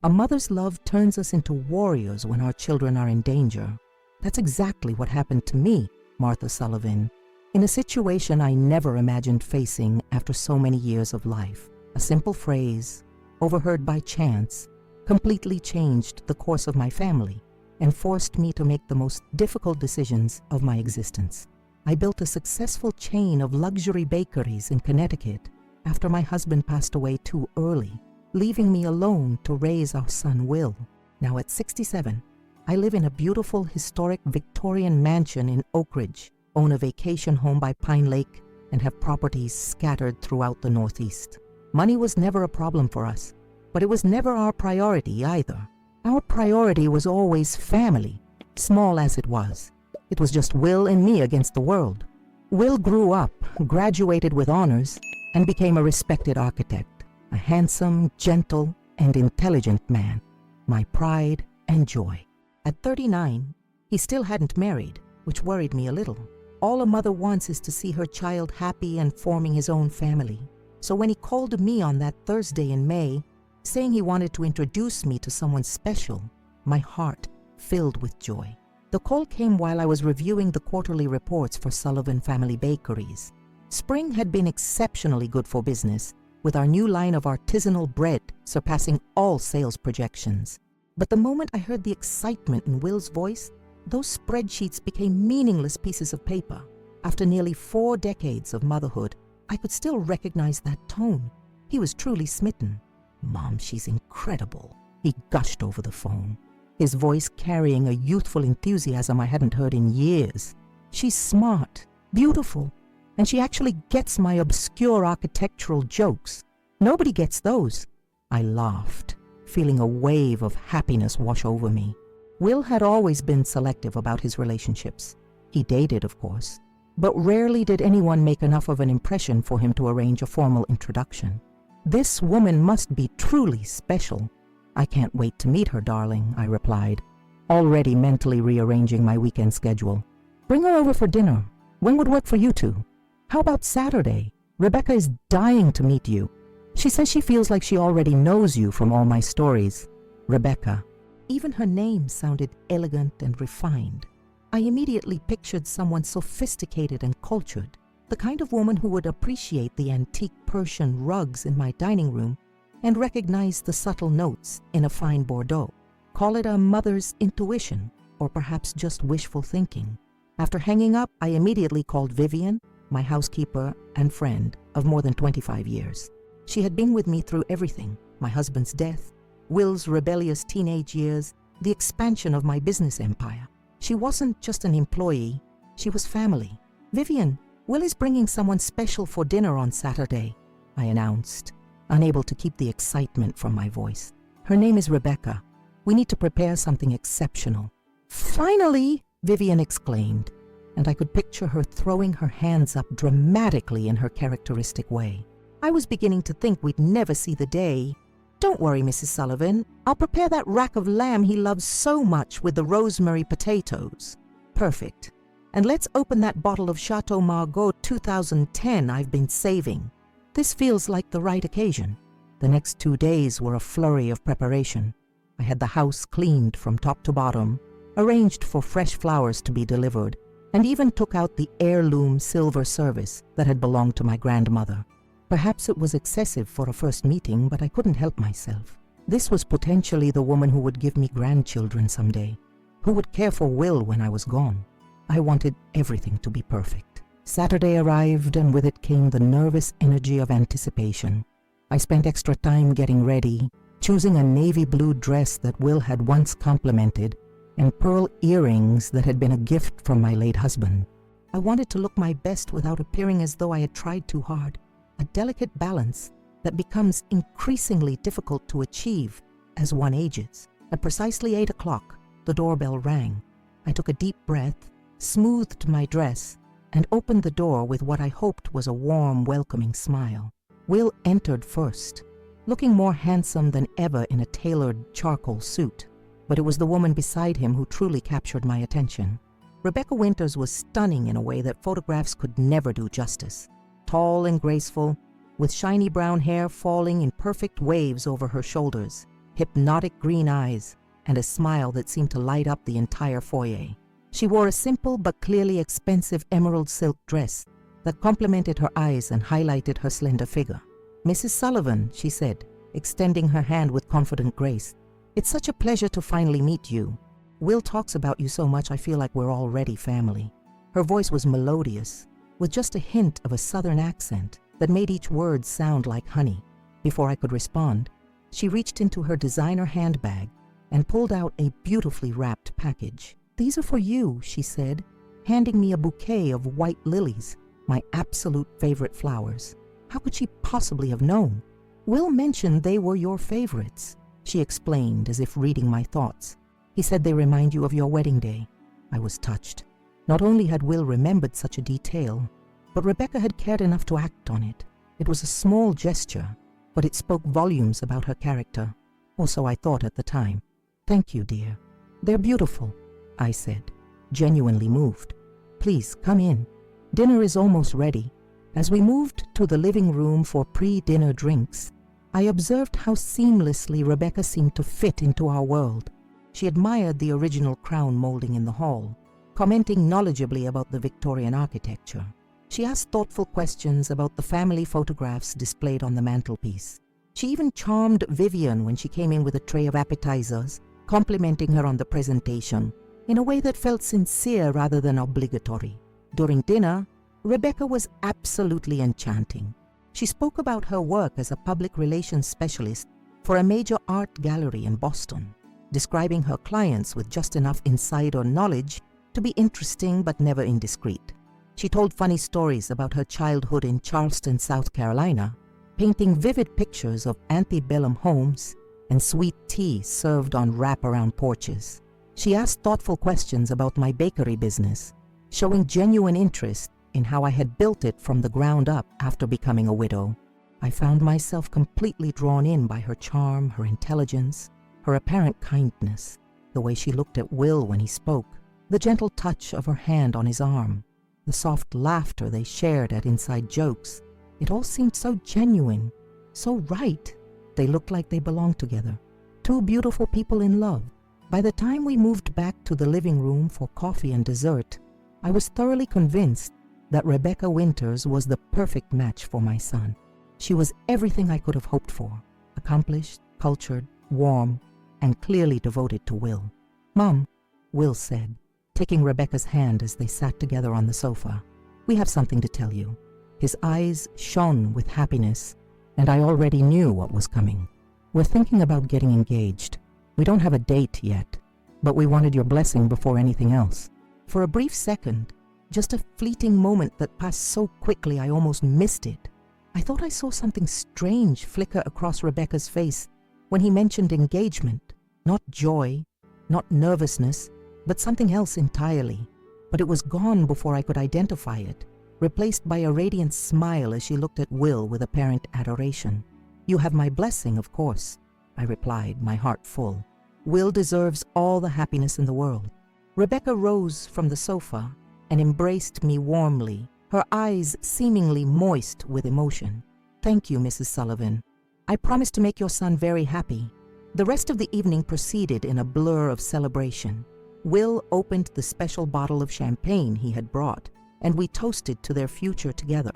A mother's love turns us into warriors when our children are in danger. That's exactly what happened to me, Martha Sullivan, in a situation I never imagined facing after so many years of life. A simple phrase, overheard by chance, completely changed the course of my family and forced me to make the most difficult decisions of my existence. I built a successful chain of luxury bakeries in Connecticut after my husband passed away too early, leaving me alone to raise our son Will. Now at 67, I live in a beautiful historic Victorian mansion in Oak Ridge, own a vacation home by Pine Lake, and have properties scattered throughout the Northeast. Money was never a problem for us, but it was never our priority either. Our priority was always family, small as it was. It was just Will and me against the world. Will grew up, graduated with honors, and became a respected architect. A handsome, gentle, and intelligent man, my pride and joy. At 39, he still hadn't married, which worried me a little. All a mother wants is to see her child happy and forming his own family. So when he called me on that Thursday in May, saying he wanted to introduce me to someone special, my heart filled with joy. The call came while I was reviewing the quarterly reports for Sullivan Family Bakeries. Spring had been exceptionally good for business, with our new line of artisanal bread surpassing all sales projections. But the moment I heard the excitement in Will's voice, those spreadsheets became meaningless pieces of paper. After nearly 4 decades of motherhood, I could still recognize that tone. He was truly smitten. "Mom, she's incredible," he gushed over the phone, his voice carrying a youthful enthusiasm I hadn't heard in years. "She's smart, beautiful, and she actually gets my obscure architectural jokes. Nobody gets those." I laughed, feeling a wave of happiness wash over me. Will had always been selective about his relationships. He dated, of course, but rarely did anyone make enough of an impression for him to arrange a formal introduction. "This woman must be truly special. I can't wait to meet her, darling," I replied, already mentally rearranging my weekend schedule. "Bring her over for dinner. When would work for you two? How about Saturday? Rebecca is dying to meet you. She says she feels like she already knows you from all my stories." Rebecca. Even her name sounded elegant and refined. I immediately pictured someone sophisticated and cultured, the kind of woman who would appreciate the antique Persian rugs in my dining room and recognize the subtle notes in a fine Bordeaux. Call it a mother's intuition, or perhaps just wishful thinking. After hanging up, I immediately called Vivian, my housekeeper and friend of more than 25 years. She had been with me through everything: my husband's death, Will's rebellious teenage years, the expansion of my business empire. She wasn't just an employee, she was family. "Vivian, Will is bringing someone special for dinner on Saturday," I announced, unable to keep the excitement from my voice. "Her name is Rebecca. We need to prepare something exceptional." "Finally!" Vivian exclaimed, and I could picture her throwing her hands up dramatically in her characteristic way. I was beginning to think we'd never see the day. "Don't worry, Mrs. Sullivan. I'll prepare that rack of lamb he loves so much with the rosemary potatoes." "Perfect. And let's open that bottle of Chateau Margaux 2010 I've been saving. This feels like the right occasion." The next 2 days were a flurry of preparation. I had the house cleaned from top to bottom, arranged for fresh flowers to be delivered, and even took out the heirloom silver service that had belonged to my grandmother. Perhaps it was excessive for a first meeting, but I couldn't help myself. This was potentially the woman who would give me grandchildren someday, who would care for Will when I was gone. I wanted everything to be perfect. Saturday arrived, and with it came the nervous energy of anticipation. I spent extra time getting ready, choosing a navy blue dress that Will had once complimented, and pearl earrings that had been a gift from my late husband. I wanted to look my best without appearing as though I had tried too hard, a delicate balance that becomes increasingly difficult to achieve as one ages. At precisely 8 o'clock, the doorbell rang. I took a deep breath, smoothed my dress, and opened the door with what I hoped was a warm, welcoming smile. Will entered first, looking more handsome than ever in a tailored charcoal suit, but it was the woman beside him who truly captured my attention. Rebecca Winters was stunning in a way that photographs could never do justice. Tall and graceful, with shiny brown hair falling in perfect waves over her shoulders, hypnotic green eyes, and a smile that seemed to light up the entire foyer. She wore a simple but clearly expensive emerald silk dress that complemented her eyes and highlighted her slender figure. "Mrs. Sullivan," she said, extending her hand with confident grace, "it's such a pleasure to finally meet you. Will talks about you so much I feel like we're already family." Her voice was melodious, with just a hint of a southern accent that made each word sound like honey. Before I could respond, she reached into her designer handbag and pulled out a beautifully wrapped package. "These are for you," she said, handing me a bouquet of white lilies, my absolute favorite flowers. How could she possibly have known? "Will mentioned they were your favorites," she explained as if reading my thoughts. "He said they remind you of your wedding day." I was touched. Not only had Will remembered such a detail, but Rebecca had cared enough to act on it. It was a small gesture, but it spoke volumes about her character, or so I thought at the time. "Thank you, dear." "They're beautiful," I said, genuinely moved. "Please come in. Dinner is almost ready." As we moved to the living room for pre-dinner drinks, I observed how seamlessly Rebecca seemed to fit into our world. She admired the original crown molding in the hall, commenting knowledgeably about the Victorian architecture. She asked thoughtful questions about the family photographs displayed on the mantelpiece. She even charmed Vivian when she came in with a tray of appetizers, complimenting her on the presentation, in a way that felt sincere rather than obligatory. During dinner, Rebecca was absolutely enchanting. She spoke about her work as a public relations specialist for a major art gallery in Boston, describing her clients with just enough insider knowledge to be interesting but never indiscreet. She told funny stories about her childhood in Charleston, South Carolina, painting vivid pictures of antebellum homes and sweet tea served on wraparound porches. She asked thoughtful questions about my bakery business, showing genuine interest in how I had built it from the ground up after becoming a widow. I found myself completely drawn in by her charm, her intelligence, her apparent kindness, the way she looked at Will when he spoke, the gentle touch of her hand on his arm, the soft laughter they shared at inside jokes. It all seemed so genuine, so right. They looked like they belonged together. Two beautiful people in love. By the time we moved back to the living room for coffee and dessert, I was thoroughly convinced that Rebecca Winters was the perfect match for my son. She was everything I could have hoped for: accomplished, cultured, warm, and clearly devoted to Will. "Mom," Will said, taking Rebecca's hand as they sat together on the sofa, "we have something to tell you." His eyes shone with happiness, and I already knew what was coming. "We're thinking about getting engaged. We don't have a date yet, but we wanted your blessing before anything else." For a brief second, just a fleeting moment that passed so quickly I almost missed it, I thought I saw something strange flicker across Rebecca's face when he mentioned engagement. Not joy, not nervousness, but something else entirely. But it was gone before I could identify it, replaced by a radiant smile as she looked at Will with apparent adoration. "You have my blessing, of course," I replied, my heart full. "Will deserves all the happiness in the world." Rebecca rose from the sofa and embraced me warmly, her eyes seemingly moist with emotion. "Thank you, Mrs. Sullivan. I promise to make your son very happy." The rest of the evening proceeded in a blur of celebration. Will opened the special bottle of champagne he had brought, and we toasted to their future together.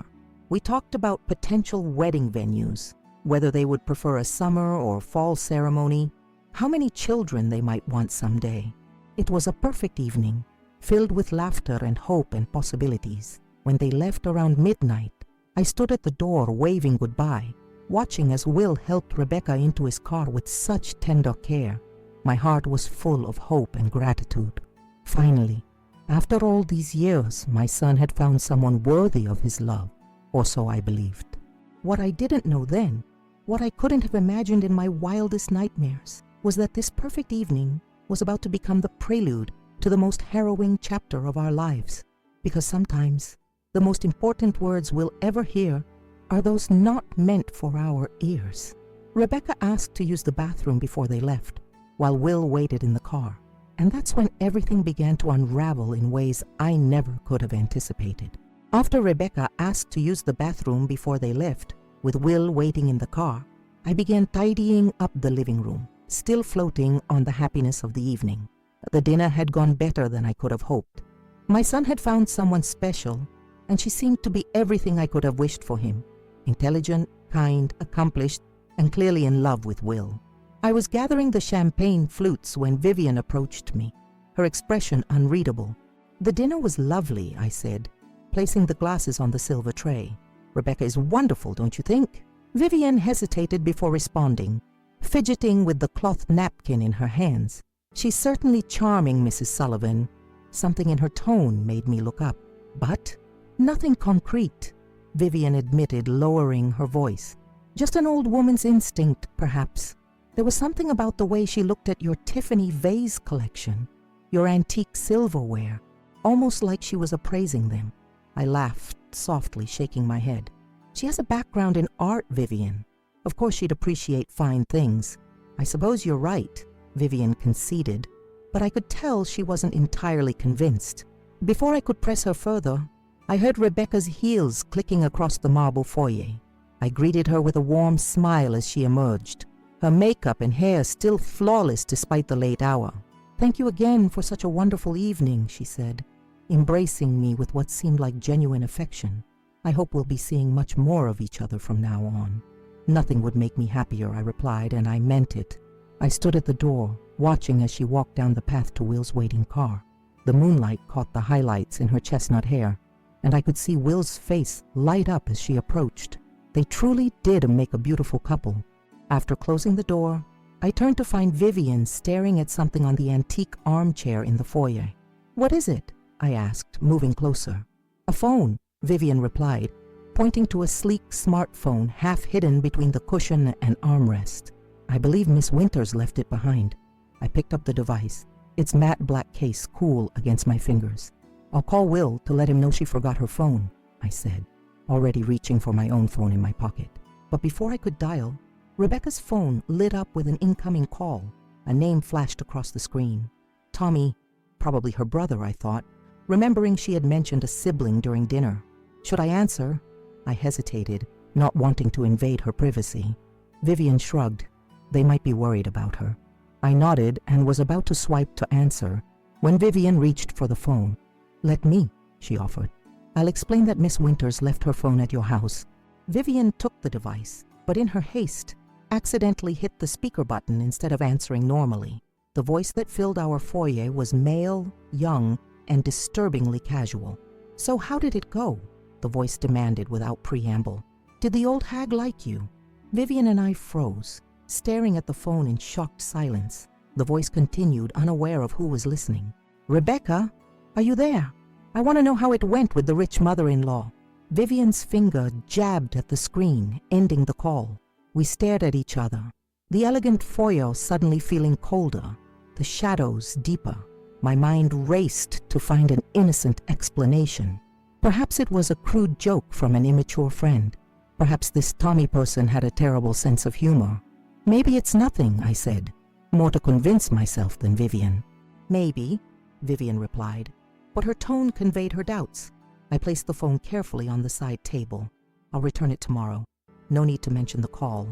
We talked about potential wedding venues, whether they would prefer a summer or fall ceremony, how many children they might want someday. It was a perfect evening, filled with laughter and hope and possibilities. When they left around midnight, I stood at the door waving goodbye, watching as Will helped Rebecca into his car with such tender care. My heart was full of hope and gratitude. Finally, after all these years, my son had found someone worthy of his love, or so I believed. What I didn't know then, what I couldn't have imagined in my wildest nightmares, was that this perfect evening was about to become the prelude to the most harrowing chapter of our lives. Because sometimes the most important words we'll ever hear are those not meant for our ears. Rebecca asked to use the bathroom before they left, while Will waited in the car. And that's when everything began to unravel in ways I never could have anticipated. After Rebecca asked to use the bathroom before they left, with Will waiting in the car, I began tidying up the living room. still floating on the happiness of the evening. The dinner had gone better than I could have hoped. My son had found someone special, and she seemed to be everything I could have wished for him. Intelligent, kind, accomplished, and clearly in love with Will. I was gathering the champagne flutes when Vivian approached me, her expression unreadable. "The dinner was lovely," I said, placing the glasses on the silver tray. "Rebecca is wonderful, don't you think?" Vivian hesitated before responding, fidgeting with the cloth napkin in her hands. "She's certainly charming, Mrs. Sullivan." Something in her tone made me look up. "But nothing concrete," Vivian admitted, lowering her voice. "Just an old woman's instinct, perhaps. There was something about the way she looked at your Tiffany vase collection, your antique silverware, almost like she was appraising them." I laughed softly, shaking my head. "She has a background in art, Vivian. Of course she'd appreciate fine things." "I suppose you're right," Vivian conceded, but I could tell she wasn't entirely convinced. Before I could press her further, I heard Rebecca's heels clicking across the marble foyer. I greeted her with a warm smile as she emerged, her makeup and hair still flawless despite the late hour. "Thank you again for such a wonderful evening," she said, embracing me with what seemed like genuine affection. "I hope we'll be seeing much more of each other from now on." "Nothing would make me happier," I replied, and I meant it. I stood at the door, watching as she walked down the path to Will's waiting car. The moonlight caught the highlights in her chestnut hair, and I could see Will's face light up as she approached. They truly did make a beautiful couple. After closing the door, I turned to find Vivian staring at something on the antique armchair in the foyer. "What is it?" I asked, moving closer. "A phone," Vivian replied, pointing to a sleek smartphone half hidden between the cushion and armrest. "I believe Miss Winters left it behind." I picked up the device, its matte black case cool against my fingers. "I'll call Will to let him know she forgot her phone," I said, already reaching for my own phone in my pocket. But before I could dial, Rebecca's phone lit up with an incoming call. A name flashed across the screen. Tommy, probably her brother, I thought, remembering she had mentioned a sibling during dinner. Should I answer? I hesitated, not wanting to invade her privacy. Vivian shrugged. They might be worried about her. I nodded and was about to swipe to answer when Vivian reached for the phone. "Let me," she offered. "I'll explain that Miss Winters left her phone at your house." Vivian took the device, but in her haste, accidentally hit the speaker button instead of answering normally. The voice that filled our foyer was male, young, and disturbingly casual. "So how did it go?" the voice demanded without preamble. "Did the old hag like you?" Vivian and I froze, staring at the phone in shocked silence. The voice continued, unaware of who was listening. "Rebecca, are you there? I want to know how it went with the rich mother-in-law." Vivian's finger jabbed at the screen, ending the call. We stared at each other, the elegant foyer suddenly feeling colder, the shadows deeper. My mind raced to find an innocent explanation. Perhaps it was a crude joke from an immature friend. Perhaps this Tommy person had a terrible sense of humor. "Maybe it's nothing," I said, more to convince myself than Vivian. "Maybe," Vivian replied, but her tone conveyed her doubts. I placed the phone carefully on the side table. "I'll return it tomorrow. No need to mention the call."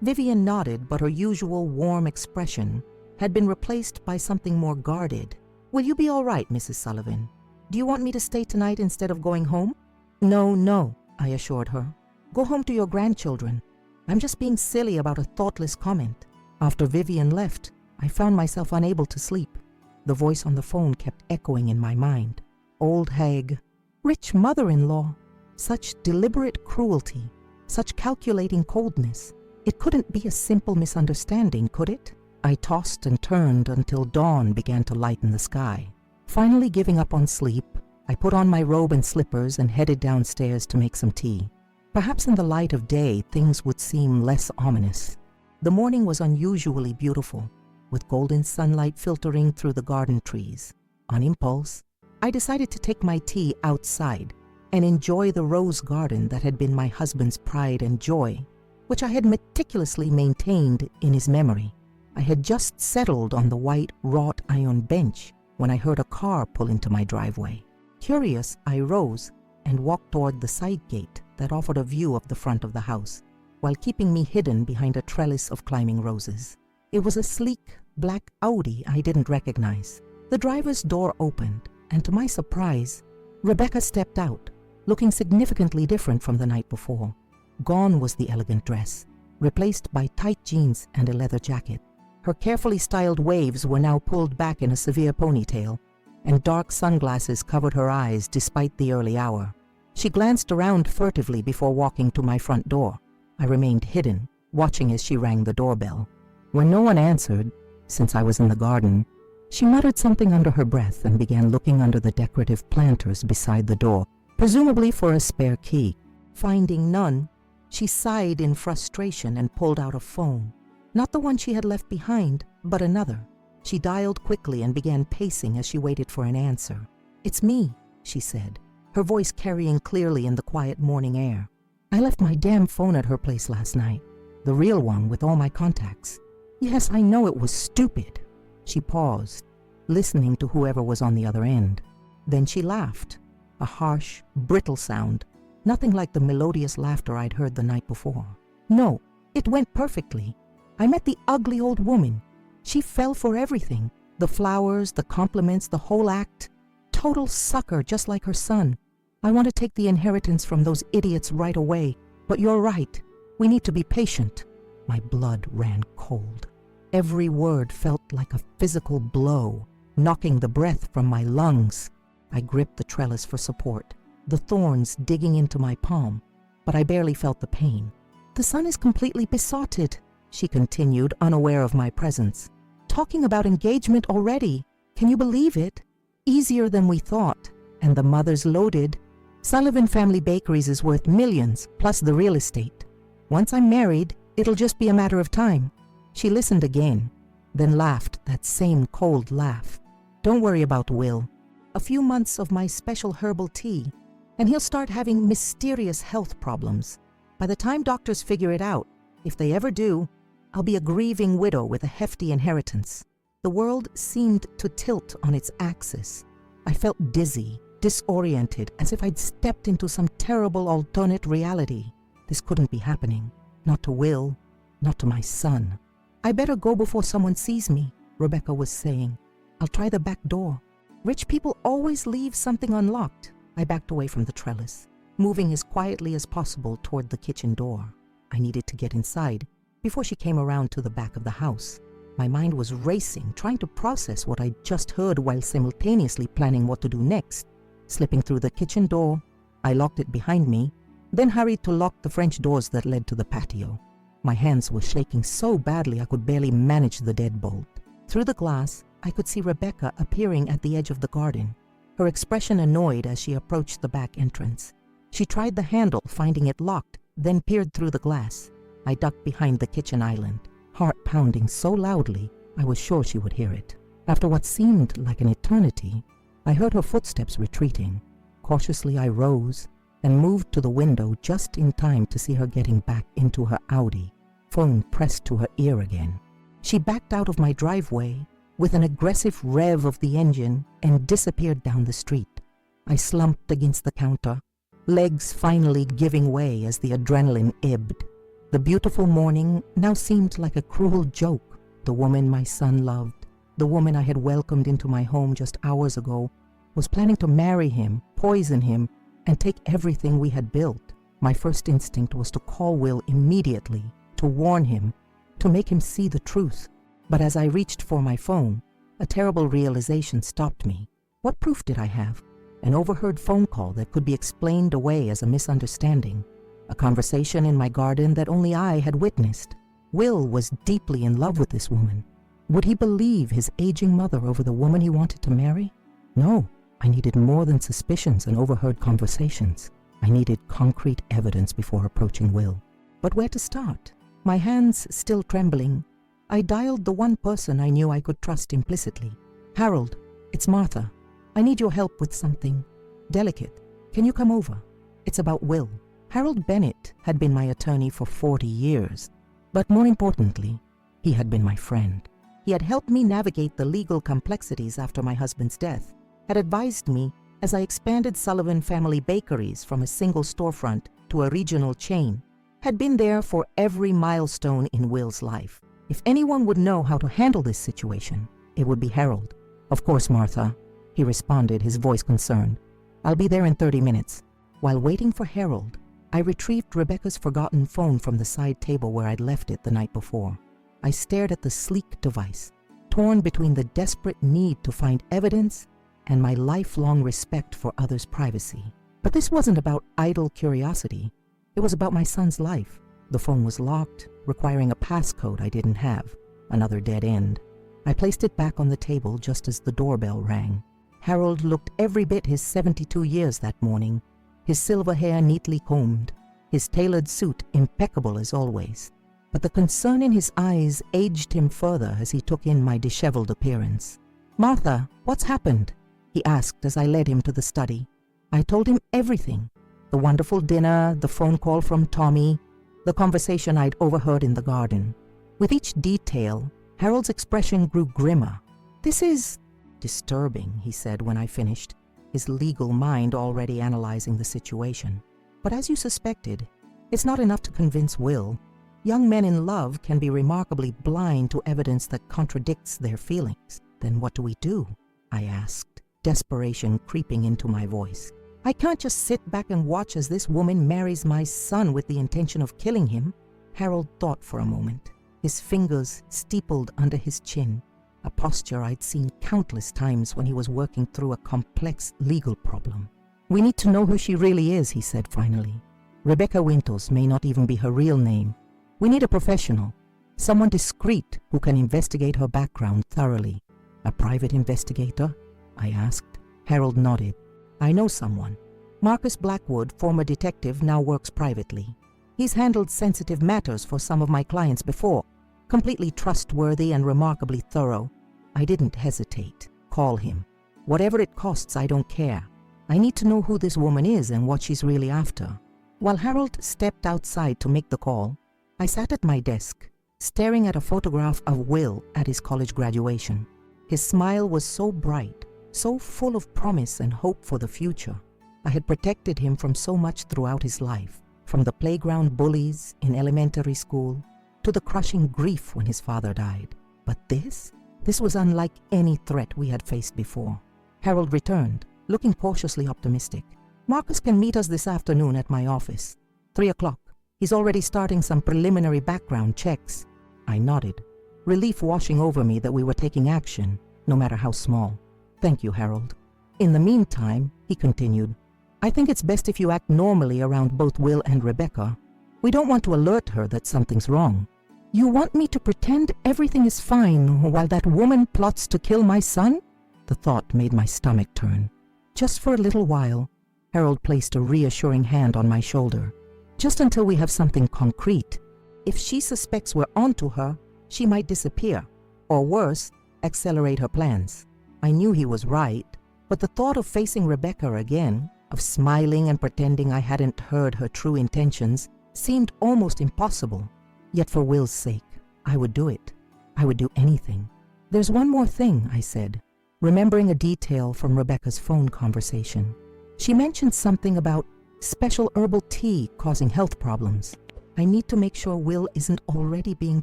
Vivian nodded, but her usual warm expression had been replaced by something more guarded. "Will you be all right, Mrs. Sullivan? Do you want me to stay tonight instead of going home?" No, I assured her. "Go home to your grandchildren. I'm just being silly about a thoughtless comment." After Vivian left, I found myself unable to sleep. The voice on the phone kept echoing in my mind. Old hag, rich mother-in-law, such deliberate cruelty, such calculating coldness. It couldn't be a simple misunderstanding, could it? I tossed and turned until dawn began to lighten the sky. Finally giving up on sleep, I put on my robe and slippers and headed downstairs to make some tea. Perhaps in the light of day, things would seem less ominous. The morning was unusually beautiful, with golden sunlight filtering through the garden trees. On impulse, I decided to take my tea outside and enjoy the rose garden that had been my husband's pride and joy, which I had meticulously maintained in his memory. I had just settled on the white wrought iron bench when I heard a car pull into my driveway. Curious, I rose and walked toward the side gate that offered a view of the front of the house, while keeping me hidden behind a trellis of climbing roses. It was a sleek, black Audi I didn't recognize. The driver's door opened, and to my surprise, Rebecca stepped out, looking significantly different from the night before. Gone was the elegant dress, replaced by tight jeans and a leather jacket. Her carefully styled waves were now pulled back in a severe ponytail, and dark sunglasses covered her eyes despite the early hour. She glanced around furtively before walking to my front door. I remained hidden, watching as she rang the doorbell. When no one answered, since I was in the garden, she muttered something under her breath and began looking under the decorative planters beside the door, presumably for a spare key. Finding none, she sighed in frustration and pulled out a phone. Not the one she had left behind, but another. She dialed quickly and began pacing as she waited for an answer. "It's me," she said, her voice carrying clearly in the quiet morning air. "I left my damn phone at her place last night, the real one with all my contacts. Yes, I know it was stupid." She paused, listening to whoever was on the other end. Then she laughed, a harsh, brittle sound, nothing like the melodious laughter I'd heard the night before. "No, it went perfectly. I met the ugly old woman. She fell for everything, the flowers, the compliments, the whole act. Total sucker, just like her son. I want to take the inheritance from those idiots right away, but you're right. We need to be patient." My blood ran cold. Every word felt like a physical blow, knocking the breath from my lungs. I gripped the trellis for support, the thorns digging into my palm, but I barely felt the pain. "The son is completely besotted," she continued, unaware of my presence. "Talking about engagement already. Can you believe it? Easier than we thought. And the mother's loaded. Sullivan Family Bakeries is worth millions, plus the real estate. Once I'm married, it'll just be a matter of time." She listened again, then laughed that same cold laugh. "Don't worry about Will. A few months of my special herbal tea, and he'll start having mysterious health problems. By the time doctors figure it out, if they ever do, I'll be a grieving widow with a hefty inheritance." The world seemed to tilt on its axis. I felt dizzy, disoriented, as if I'd stepped into some terrible alternate reality. This couldn't be happening. Not to Will, not to my son. "I better go before someone sees me," Rebecca was saying. "I'll try the back door. Rich people always leave something unlocked." I backed away from the trellis, moving as quietly as possible toward the kitchen door. I needed to get inside before she came around to the back of the house. My mind was racing, trying to process what I'd just heard while simultaneously planning what to do next. Slipping through the kitchen door, I locked it behind me, then hurried to lock the French doors that led to the patio. My hands were shaking so badly I could barely manage the deadbolt. Through the glass, I could see Rebecca appearing at the edge of the garden, her expression annoyed as she approached the back entrance. She tried the handle, finding it locked, then peered through the glass. I ducked behind the kitchen island, heart pounding so loudly I was sure she would hear it. After what seemed like an eternity, I heard her footsteps retreating. Cautiously I rose and moved to the window just in time to see her getting back into her Audi, phone pressed to her ear again. She backed out of my driveway with an aggressive rev of the engine and disappeared down the street. I slumped against the counter, legs finally giving way as the adrenaline ebbed. The beautiful morning now seemed like a cruel joke. The woman my son loved, the woman I had welcomed into my home just hours ago, was planning to marry him, poison him, and take everything we had built. My first instinct was to call Will immediately, to warn him, to make him see the truth. But as I reached for my phone, a terrible realization stopped me. What proof did I have? An overheard phone call that could be explained away as a misunderstanding. A conversation in my garden that only I had witnessed. Will was deeply in love with this woman. Would he believe his aging mother over the woman he wanted to marry? No, I needed more than suspicions and overheard conversations. I needed concrete evidence before approaching Will. But where to start? My hands still trembling, I dialed the one person I knew I could trust implicitly. "Harold, it's Martha. I need your help with something delicate. Can you come over? It's about Will." Harold Bennett had been my attorney for 40 years, but more importantly, he had been my friend. He had helped me navigate the legal complexities after my husband's death, had advised me as I expanded Sullivan Family Bakeries from a single storefront to a regional chain, had been there for every milestone in Will's life. If anyone would know how to handle this situation, it would be Harold. Of course, Martha, he responded, his voice concerned. I'll be there in 30 minutes. While waiting for Harold, I retrieved Rebecca's forgotten phone from the side table where I'd left it the night before. I stared at the sleek device, torn between the desperate need to find evidence and my lifelong respect for others' privacy. But this wasn't about idle curiosity. It was about my son's life. The phone was locked, requiring a passcode I didn't have, another dead end. I placed it back on the table just as the doorbell rang. Harold looked every bit his 72 years that morning, his silver hair neatly combed, his tailored suit impeccable as always. But the concern in his eyes aged him further as he took in my disheveled appearance. "Martha, what's happened?" he asked as I led him to the study. I told him everything. The wonderful dinner, the phone call from Tommy, the conversation I'd overheard in the garden. With each detail, Harold's expression grew grimmer. "This is disturbing," he said when I finished, his legal mind already analyzing the situation. "But as you suspected, it's not enough to convince Will. Young men in love can be remarkably blind to evidence that contradicts their feelings. Then what do we do?" I asked, desperation creeping into my voice. "I can't just sit back and watch as this woman marries my son with the intention of killing him." Harold thought for a moment, his fingers steepled under his chin, a posture I'd seen countless times when he was working through a complex legal problem. "We need to know who she really is," he said finally. "Rebecca Winters may not even be her real name. We need a professional, someone discreet who can investigate her background thoroughly." "A private investigator?" I asked. Harold nodded. "I know someone. Marcus Blackwood, former detective, now works privately. He's handled sensitive matters for some of my clients before. Completely trustworthy and remarkably thorough." I didn't hesitate. "Call him. Whatever it costs, I don't care. I need to know who this woman is and what she's really after." While Harold stepped outside to make the call, I sat at my desk, staring at a photograph of Will at his college graduation. His smile was so bright, so full of promise and hope for the future. I had protected him from so much throughout his life, from the playground bullies in elementary school to the crushing grief when his father died. But this was unlike any threat we had faced before. Harold returned, looking cautiously optimistic. "Marcus can meet us this afternoon at my office. 3 o'clock. He's already starting some preliminary background checks." I nodded, relief washing over me that we were taking action, no matter how small. "Thank you, Harold. In the meantime," he continued, "I think it's best if you act normally around both Will and Rebecca. We don't want to alert her that something's wrong." "You want me to pretend everything is fine while that woman plots to kill my son?" The thought made my stomach turn. "Just for a little while." Harold placed a reassuring hand on my shoulder. "Just until we have something concrete. If she suspects we're onto her, she might disappear, or worse, accelerate her plans." I knew he was right, but the thought of facing Rebecca again, of smiling and pretending I hadn't heard her true intentions, seemed almost impossible. Yet for Will's sake, I would do it. I would do anything. "There's one more thing," I said, remembering a detail from Rebecca's phone conversation. She mentioned something about special herbal tea causing health problems. "I need to make sure Will isn't already being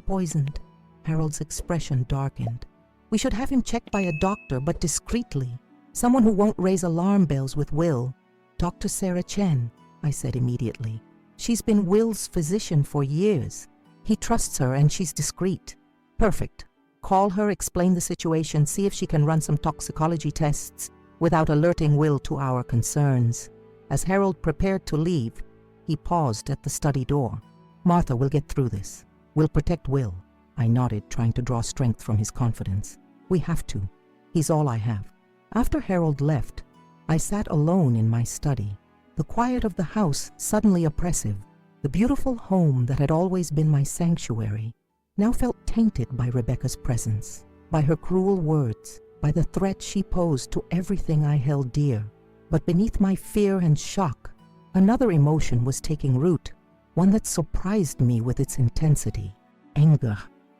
poisoned." Harold's expression darkened. "We should have him checked by a doctor, but discreetly. Someone who won't raise alarm bells with Will." "Dr. Sarah Chen," I said immediately. "She's been Will's physician for years. He trusts her and she's discreet." "Perfect. Call her, explain the situation, see if she can run some toxicology tests without alerting Will to our concerns." As Harold prepared to leave, he paused at the study door. "Martha, we'll get through this. We'll protect Will." I nodded, trying to draw strength from his confidence. "We have to. He's all I have." After Harold left, I sat alone in my study, the quiet of the house suddenly oppressive. The beautiful home that had always been my sanctuary now felt tainted by Rebecca's presence, by her cruel words, by the threat she posed to everything I held dear. But beneath my fear and shock, another emotion was taking root, one that surprised me with its intensity. Anger.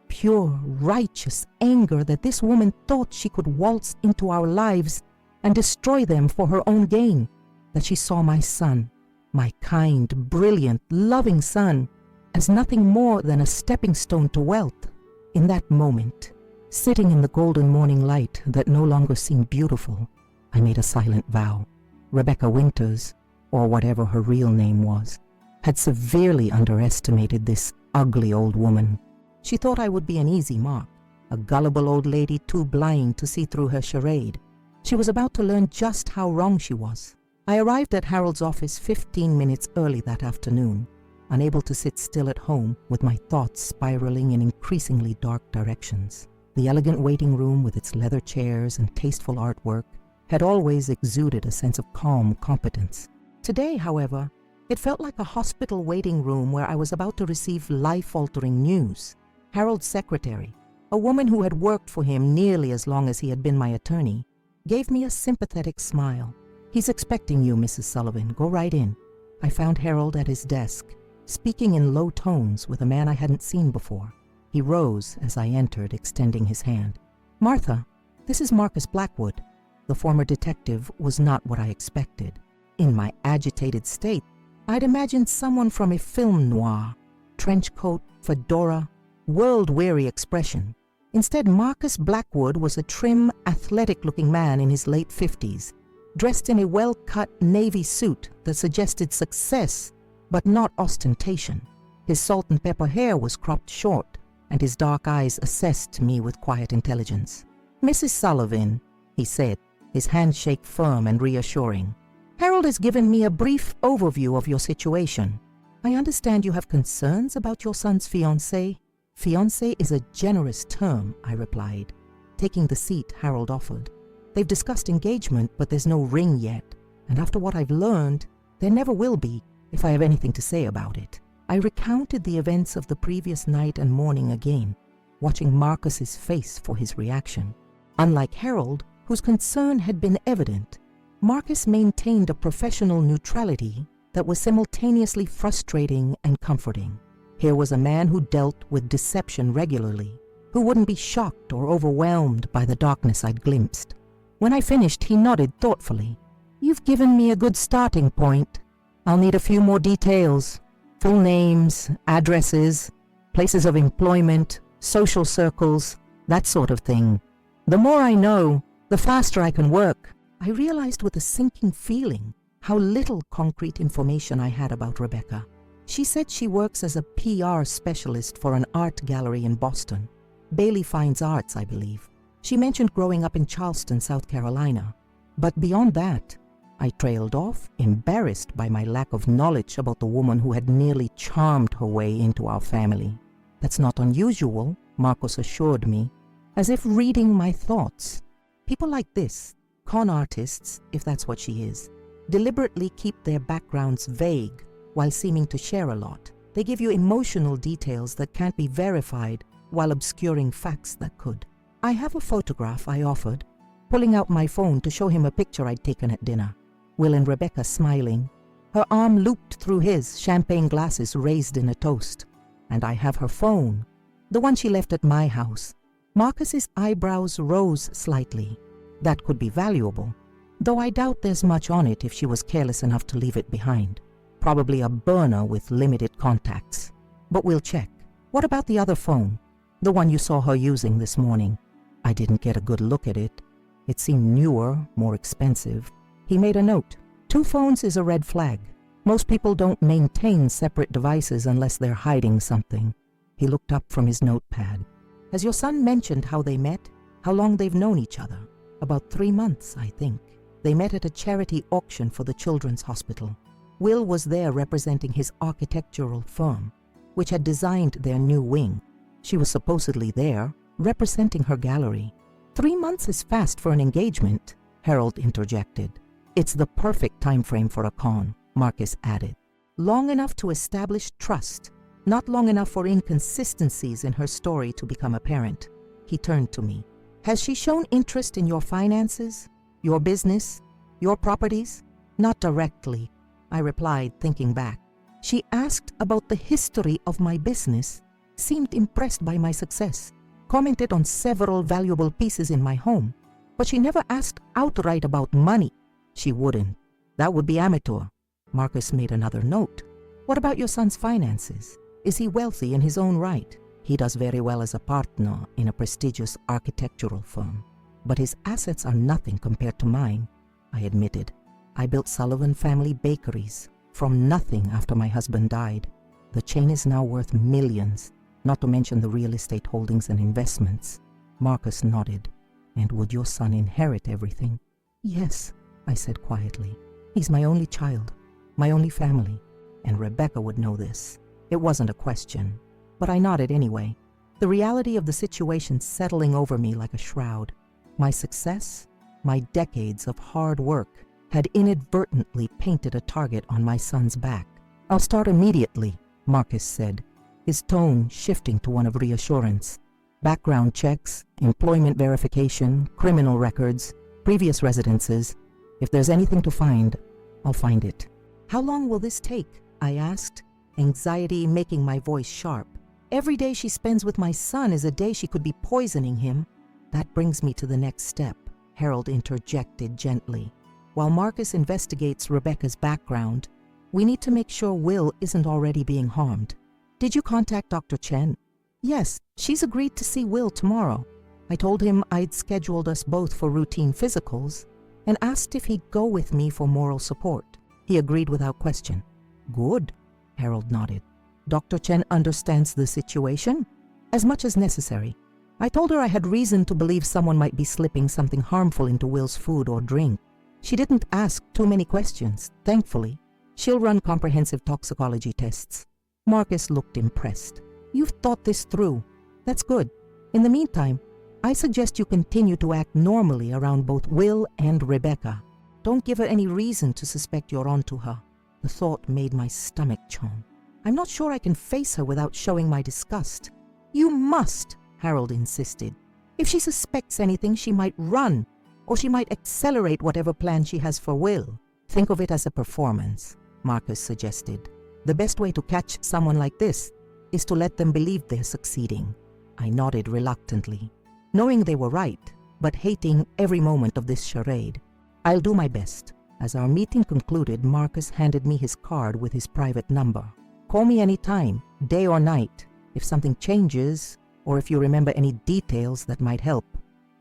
Pure, righteous anger that this woman thought she could waltz into our lives and destroy them for her own gain. That she saw my son, my kind, brilliant, loving son, as nothing more than a stepping stone to wealth. In that moment, sitting in the golden morning light that no longer seemed beautiful, I made a silent vow. Rebecca Winters, or whatever her real name was, had severely underestimated this ugly old woman. She thought I would be an easy mark, a gullible old lady too blind to see through her charade. She was about to learn just how wrong she was. I arrived at Harold's office 15 minutes early that afternoon, unable to sit still at home with my thoughts spiraling in increasingly dark directions. The elegant waiting room with its leather chairs and tasteful artwork had always exuded a sense of calm competence. Today, however, it felt like a hospital waiting room where I was about to receive life-altering news. Harold's secretary, a woman who had worked for him nearly as long as he had been my attorney, gave me a sympathetic smile. "He's expecting you, Mrs. Sullivan. Go right in." I found Harold at his desk, speaking in low tones with a man I hadn't seen before. He rose as I entered, extending his hand. "Martha, this is Marcus Blackwood." The former detective was not what I expected. In my agitated state, I'd imagined someone from a film noir, trench coat, fedora, world-weary expression. Instead, Marcus Blackwood was a trim, athletic-looking man in his late 50s, dressed in a well-cut navy suit that suggested success, but not ostentation. His salt and pepper hair was cropped short, and his dark eyes assessed me with quiet intelligence. "Mrs. Sullivan," he said, his handshake firm and reassuring, "Harold has given me a brief overview of your situation. I understand you have concerns about your son's fiancée." "Fiancé is a generous term," I replied, taking the seat Harold offered. "They've discussed engagement, but there's no ring yet, and after what I've learned, there never will be if I have anything to say about it." I recounted the events of the previous night and morning again, watching Marcus's face for his reaction. Unlike Harold, whose concern had been evident, Marcus maintained a professional neutrality that was simultaneously frustrating and comforting. Here was a man who dealt with deception regularly, who wouldn't be shocked or overwhelmed by the darkness I'd glimpsed. When I finished, he nodded thoughtfully. "You've given me a good starting point. I'll need a few more details. Full names, addresses, places of employment, social circles, that sort of thing. The more I know, the faster I can work." I realized with a sinking feeling how little concrete information I had about Rebecca. She said she works as a PR specialist for an art gallery in Boston. Bailey Fines Arts, I believe. She mentioned growing up in Charleston, South Carolina. But beyond that, I trailed off, embarrassed by my lack of knowledge about the woman who had nearly charmed her way into our family. "That's not unusual," Marcus assured me, as if reading my thoughts. "People like this, con artists, if that's what she is, deliberately keep their backgrounds vague while seeming to share a lot. They give you emotional details that can't be verified while obscuring facts that could." "I have a photograph," I offered, pulling out my phone to show him a picture I'd taken at dinner. Will and Rebecca smiling, her arm looped through his, champagne glasses raised in a toast. "And I have her phone, the one she left at my house." Marcus's eyebrows rose slightly. "That could be valuable, though I doubt there's much on it if she was careless enough to leave it behind. Probably a burner with limited contacts. But we'll check. What about the other phone? The one you saw her using this morning?" I didn't get a good look at it. It seemed newer, more expensive. He made a note. "2 phones is a red flag. Most people don't maintain separate devices unless they're hiding something." He looked up from his notepad. "Has your son mentioned how they met? How long they've known each other?" "About 3 months, I think. They met at a charity auction for the Children's Hospital. Will was there representing his architectural firm, which had designed their new wing. She was supposedly there, representing her gallery." "3 months is fast for an engagement," Harold interjected. "It's the perfect time frame for a con," Marcus added. "Long enough to establish trust, not long enough for inconsistencies in her story to become apparent." He turned to me. "Has she shown interest in your finances, your business, your properties?" "Not directly," I replied, thinking back. "She asked about the history of my business, seemed impressed by my success, commented on several valuable pieces in my home, but she never asked outright about money." "She wouldn't. That would be amateur." Marcus made another note. "What about your son's finances? Is he wealthy in his own right?" He does very well as a partner in a prestigious architectural firm, but his assets are nothing compared to mine, I admitted. I built Sullivan family bakeries from nothing after my husband died. The chain is now worth millions, not to mention the real estate holdings and investments. Marcus nodded. And would your son inherit everything? Yes, I said quietly. He's my only child, my only family, and Rebecca would know this. It wasn't a question, but I nodded anyway, the reality of the situation settling over me like a shroud. My success, my decades of hard work, had inadvertently painted a target on my son's back. I'll start immediately, Marcus said, his tone shifting to one of reassurance. Background checks, employment verification, criminal records, previous residences. If there's anything to find, I'll find it. How long will this take? I asked, anxiety making my voice sharp. Every day she spends with my son is a day she could be poisoning him. That brings me to the next step, Harold interjected gently. While Marcus investigates Rebecca's background, we need to make sure Will isn't already being harmed. Did you contact Dr. Chen? Yes, she's agreed to see Will tomorrow. I told him I'd scheduled us both for routine physicals and asked if he'd go with me for moral support. He agreed without question. Good, Harold nodded. Dr. Chen understands the situation? As much as necessary. I told her I had reason to believe someone might be slipping something harmful into Will's food or drink. She didn't ask too many questions, thankfully. She'll run comprehensive toxicology tests. Marcus looked impressed. You've thought this through. That's good. In the meantime, I suggest you continue to act normally around both Will and Rebecca. Don't give her any reason to suspect you're onto her. The thought made my stomach churn. I'm not sure I can face her without showing my disgust. You must, Harold insisted. If she suspects anything, she might run, or she might accelerate whatever plan she has for Will. Think of it as a performance, Marcus suggested. The best way to catch someone like this is to let them believe they're succeeding. I nodded reluctantly, knowing they were right, but hating every moment of this charade. I'll do my best. As our meeting concluded, Marcus handed me his card with his private number. Call me anytime, day or night, if something changes or if you remember any details that might help.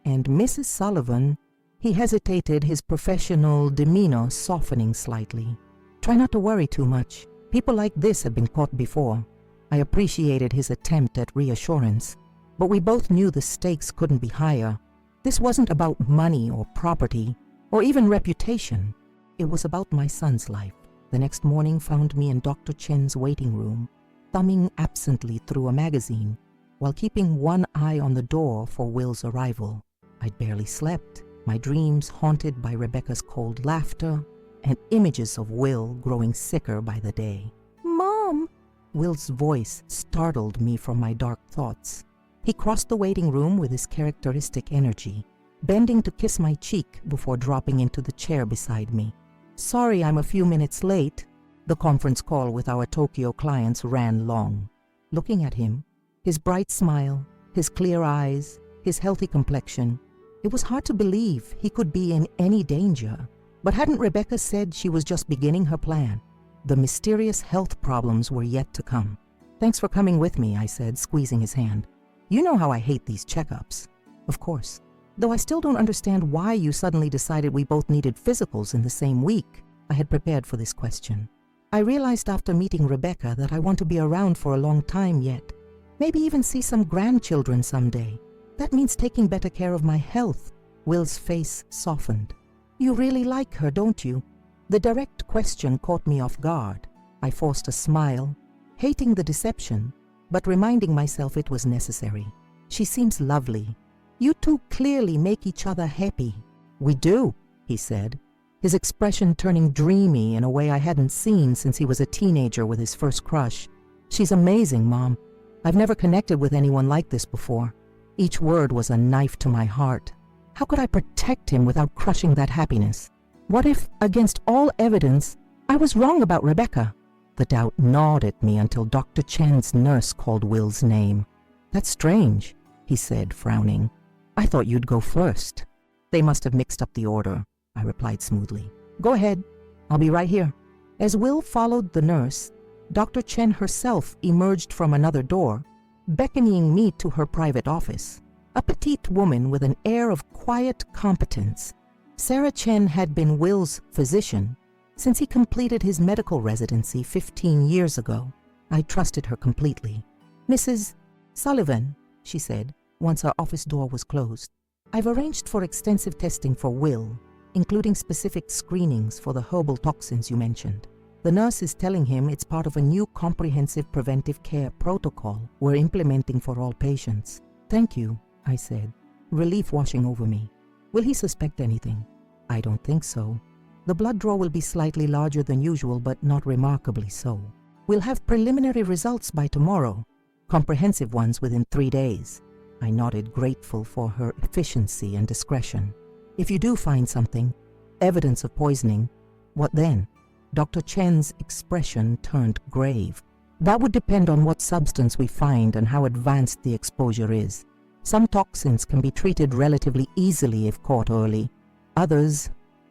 And Mrs. Sullivan, he hesitated, his professional demeanor softening slightly. Try not to worry too much. People like this have been caught before. I appreciated his attempt at reassurance, but we both knew the stakes couldn't be higher. This wasn't about money or property, or even reputation. It was about my son's life. The next morning found me in Dr. Chen's waiting room, thumbing absently through a magazine, while keeping one eye on the door for Will's arrival. I'd barely slept, my dreams haunted by Rebecca's cold laughter and images of Will growing sicker by the day. Mom! Will's voice startled me from my dark thoughts. He crossed the waiting room with his characteristic energy, bending to kiss my cheek before dropping into the chair beside me. Sorry I'm a few minutes late. The conference call with our Tokyo clients ran long. Looking at him, his bright smile, his clear eyes, his healthy complexion, it was hard to believe he could be in any danger. But hadn't Rebecca said she was just beginning her plan? The mysterious health problems were yet to come. Thanks for coming with me, I said, squeezing his hand. You know how I hate these checkups. Of course. Though I still don't understand why you suddenly decided we both needed physicals in the same week. I had prepared for this question. I realized after meeting Rebecca that I want to be around for a long time yet. Maybe even see some grandchildren someday. That means taking better care of my health. Will's face softened. You really like her, don't you? The direct question caught me off guard. I forced a smile, hating the deception, but reminding myself it was necessary. She seems lovely. You two clearly make each other happy. We do, he said, his expression turning dreamy in a way I hadn't seen since he was a teenager with his first crush. She's amazing, Mom. I've never connected with anyone like this before. Each word was a knife to my heart. How could I protect him without crushing that happiness? What if, against all evidence, I was wrong about Rebecca? The doubt gnawed at me until Dr. Chen's nurse called Will's name. That's strange, he said, frowning. I thought you'd go first. They must have mixed up the order, I replied smoothly. Go ahead. I'll be right here. As Will followed the nurse, Dr. Chen herself emerged from another door, beckoning me to her private office. A petite woman with an air of quiet competence. Sarah Chen had been Will's physician since he completed his medical residency 15 years ago. I trusted her completely. "Mrs. Sullivan," she said, once our office door was closed, "I've arranged for extensive testing for Will, including specific screenings for the herbal toxins you mentioned. The nurse is telling him it's part of a new comprehensive preventive care protocol we're implementing for all patients." "Thank you," I said, relief washing over me. "Will he suspect anything?" "I don't think so. The blood draw will be slightly larger than usual, but not remarkably so. We'll have preliminary results by tomorrow, comprehensive ones within 3 days." I nodded, grateful for her efficiency and discretion. "If you do find something, evidence of poisoning, what then?" Dr. Chen's expression turned grave. "That would depend on what substance we find and how advanced the exposure is. Some toxins can be treated relatively easily if caught early. Others..."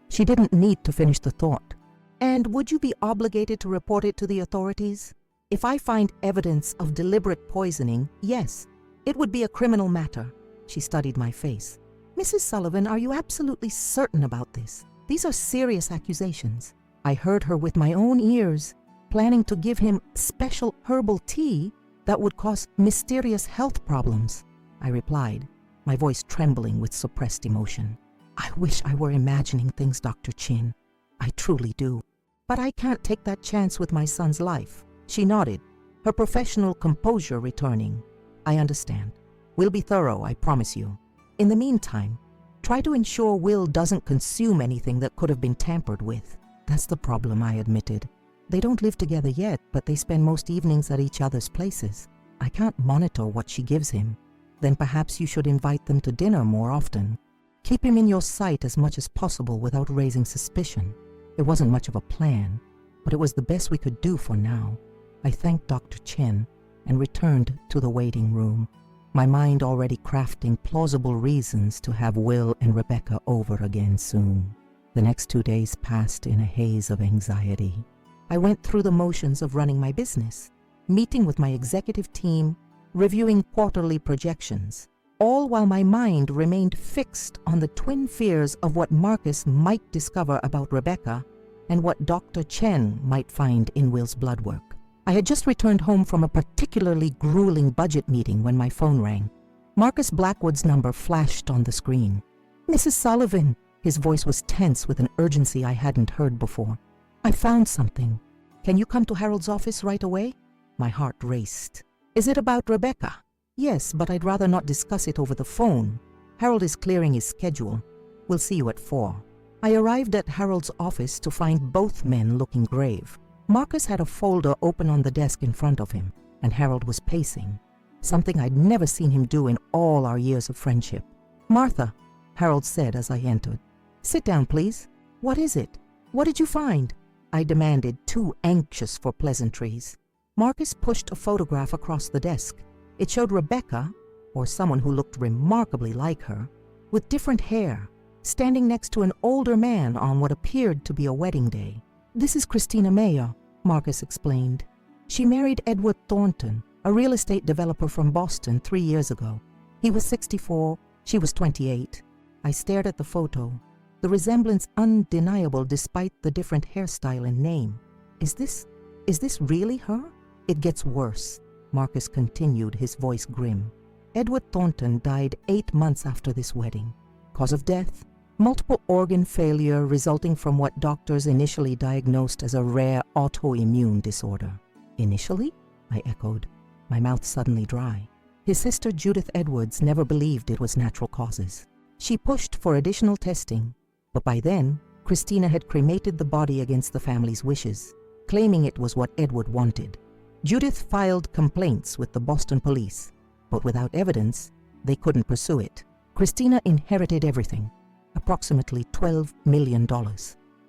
She didn't need to finish the thought. "And would you be obligated to report it to the authorities? If I find evidence of deliberate poisoning, yes, it would be a criminal matter." She studied my face. "Mrs. Sullivan, are you absolutely certain about this? These are serious accusations." I heard her with my own ears, planning to give him special herbal tea that would cause mysterious health problems. I replied, my voice trembling with suppressed emotion. "I wish I were imagining things, Dr. Chin. I truly do. But I can't take that chance with my son's life." She nodded, her professional composure returning. "I understand. We'll be thorough, I promise you. In the meantime, try to ensure Will doesn't consume anything that could have been tampered with." "That's the problem," I admitted. "They don't live together yet, but they spend most evenings at each other's places. I can't monitor what she gives him." "Then perhaps you should invite them to dinner more often. Keep him in your sight as much as possible without raising suspicion." It wasn't much of a plan, but it was the best we could do for now. I thanked Dr. Chen and returned to the waiting room, my mind already crafting plausible reasons to have Will and Rebecca over again soon. The next 2 days passed in a haze of anxiety. I went through the motions of running my business, meeting with my executive team, reviewing quarterly projections, all while my mind remained fixed on the twin fears of what Marcus might discover about Rebecca and what Dr. Chen might find in Will's blood work. I had just returned home from a particularly grueling budget meeting when my phone rang. Marcus Blackwood's number flashed on the screen. "Mrs. Sullivan," his voice was tense with an urgency I hadn't heard before. "I found something. Can you come to Harold's office right away?" My heart raced. "Is it about Rebecca?" "Yes, but I'd rather not discuss it over the phone. Harold is clearing his schedule. We'll see you at 4. I arrived at Harold's office to find both men looking grave. Marcus had a folder open on the desk in front of him, and Harold was pacing, something I'd never seen him do in all our years of friendship. "Martha," Harold said as I entered. "Sit down, please. What is it? What did you find?" I demanded, too anxious for pleasantries. Marcus pushed a photograph across the desk. It showed Rebecca, or someone who looked remarkably like her, with different hair, standing next to an older man on what appeared to be a wedding day. "This is Christina Mayer," Marcus explained. "She married Edward Thornton, a real estate developer from Boston 3 years ago. He was 64, she was 28. I stared at the photo, the resemblance undeniable despite the different hairstyle and name. Is this really her?" "It gets worse," Marcus continued, his voice grim. "Edward Thornton died 8 months after this wedding. Cause of death? Multiple organ failure resulting from what doctors initially diagnosed as a rare autoimmune disorder." "Initially?" I echoed, my mouth suddenly dry. His sister Judith Edwards never believed it was natural causes. She pushed for additional testing, but by then, Christina had cremated the body against the family's wishes, claiming it was what Edward wanted. Judith filed complaints with the Boston police, but without evidence, they couldn't pursue it. Christina inherited everything, approximately $12 million.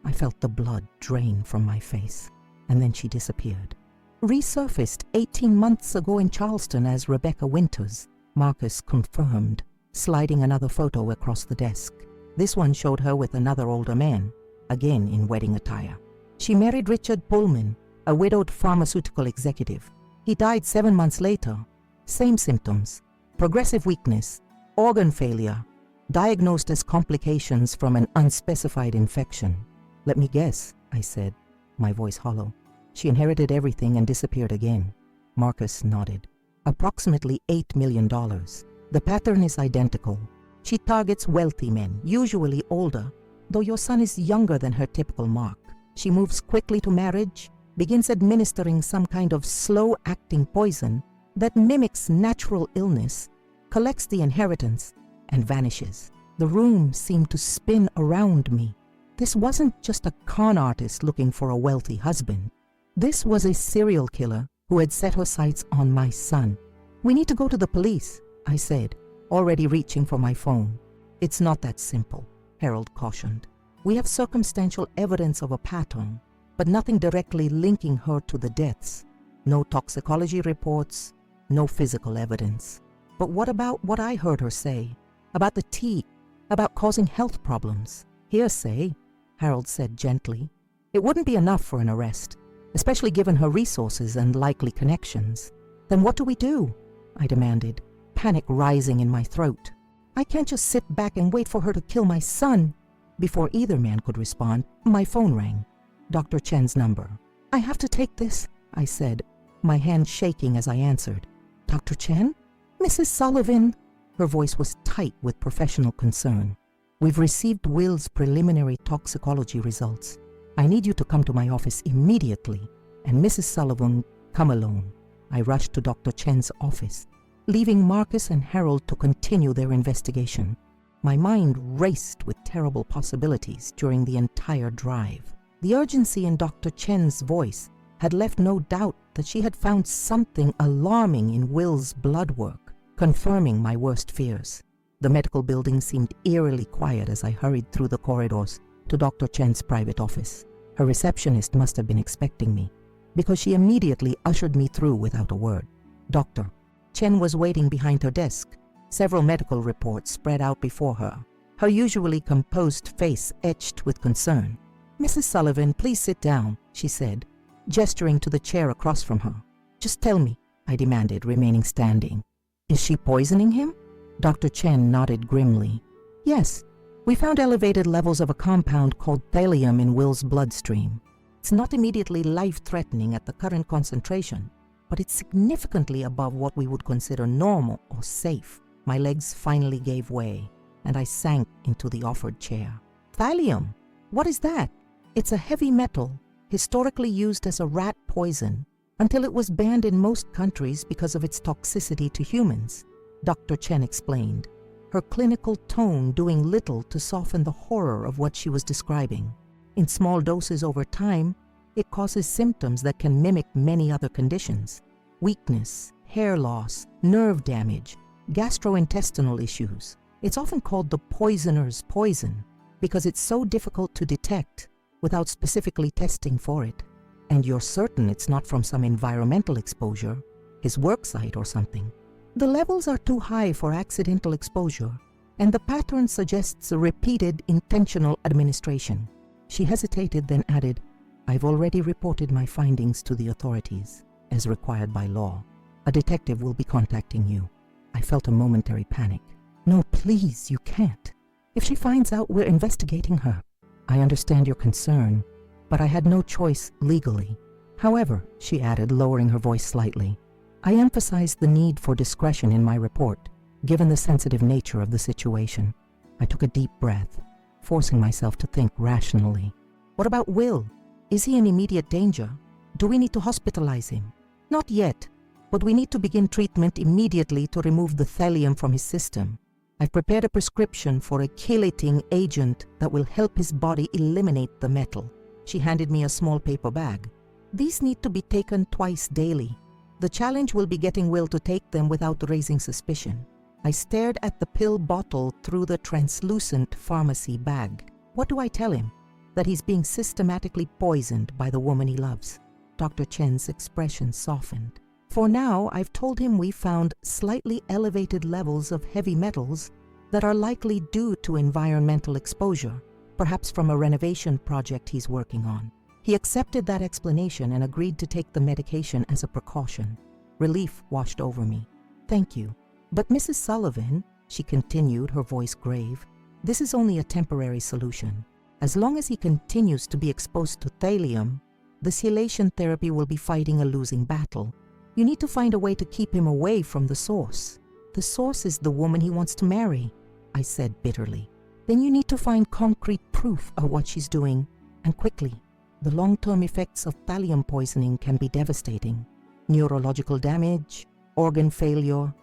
I felt the blood drain from my face, and then she disappeared. "Resurfaced 18 months ago in Charleston as Rebecca Winters," Marcus confirmed, sliding another photo across the desk. This one showed her with another older man, again in wedding attire. "She married Richard Pullman, a widowed pharmaceutical executive. He died 7 months later, Same symptoms: progressive weakness, organ failure, diagnosed as complications from an unspecified infection. Let me guess, I said, my voice hollow. She inherited everything and disappeared again. Marcus nodded. Approximately $8 million. The pattern is identical. She targets wealthy men, usually older, though your son is younger than her typical mark. She moves quickly to marriage, begins administering some kind of slow-acting poison that mimics natural illness, collects the inheritance, and vanishes. The room seemed to spin around me. This wasn't just a con artist looking for a wealthy husband. This was a serial killer who had set her sights on my son. We need to go to the police, I said, already reaching for my phone. It's not that simple, Harold cautioned. We have circumstantial evidence of a pattern, but nothing directly linking her to the deaths. No toxicology reports, no physical evidence. But what about what I heard her say? About the tea, about causing health problems? Hearsay, Harold said gently. It wouldn't be enough for an arrest, especially given her resources and likely connections. Then what do? I demanded, panic rising in my throat. I can't just sit back and wait for her to kill my son. Before either man could respond, my phone rang. Dr. Chen's number. I have to take this, I said, my hand shaking as I answered. Dr. Chen? Mrs. Sullivan. Her voice was tight with professional concern. We've received Will's preliminary toxicology results. I need you to come to my office immediately. And Mrs. Sullivan, come alone. I rushed to Dr. Chen's office, leaving Marcus and Harold to continue their investigation. My mind raced with terrible possibilities during the entire drive. The urgency in Dr. Chen's voice had left no doubt that she had found something alarming in Will's blood work, confirming my worst fears. The medical building seemed eerily quiet as I hurried through the corridors to Dr. Chen's private office. Her receptionist must have been expecting me, because she immediately ushered me through without a word. Dr. Chen was waiting behind her desk, several medical reports spread out before her, her usually composed face etched with concern. Mrs. Sullivan, please sit down, she said, gesturing to the chair across from her. Just tell me, I demanded, remaining standing. Is she poisoning him? Dr. Chen nodded grimly. Yes, we found elevated levels of a compound called thallium in Will's bloodstream. It's not immediately life-threatening at the current concentration, but it's significantly above what we would consider normal or safe. My legs finally gave way, and I sank into the offered chair. Thallium? What is that? It's a heavy metal, historically used as a rat poison, until it was banned in most countries because of its toxicity to humans, Dr. Chen explained, her clinical tone doing little to soften the horror of what she was describing. In small doses over time, it causes symptoms that can mimic many other conditions: weakness, hair loss, nerve damage, gastrointestinal issues. It's often called the poisoner's poison because it's so difficult to detect without specifically testing for it. And you're certain it's not from some environmental exposure, his work site or something. The levels are too high for accidental exposure, and the pattern suggests a repeated intentional administration. She hesitated, then added, I've already reported my findings to the authorities, as required by law. A detective will be contacting you. I felt a momentary panic. No, please, you can't. If she finds out we're investigating her. I understand your concern, but I had no choice legally. However, she added, lowering her voice slightly, I emphasized the need for discretion in my report, given the sensitive nature of the situation. I took a deep breath, forcing myself to think rationally. What about Will? Is he in immediate danger? Do we need to hospitalize him? Not yet, but we need to begin treatment immediately to remove the thallium from his system. I've prepared a prescription for a chelating agent that will help his body eliminate the metal. She handed me a small paper bag. These need to be taken twice daily. The challenge will be getting Will to take them without raising suspicion. I stared at the pill bottle through the translucent pharmacy bag. What do I tell him? That he's being systematically poisoned by the woman he loves. Dr. Chen's expression softened. For now, I've told him we found slightly elevated levels of heavy metals that are likely due to environmental exposure, perhaps from a renovation project he's working on. He accepted that explanation and agreed to take the medication as a precaution. Relief washed over me. Thank you. But Mrs. Sullivan, she continued, her voice grave, this is only a temporary solution. As long as he continues to be exposed to thallium, the chelation therapy will be fighting a losing battle. You need to find a way to keep him away from the source. The source is the woman he wants to marry, I said bitterly. Then you need to find concrete proof of what she's doing, and quickly. The long-term effects of thallium poisoning can be devastating. Neurological damage, organ failure,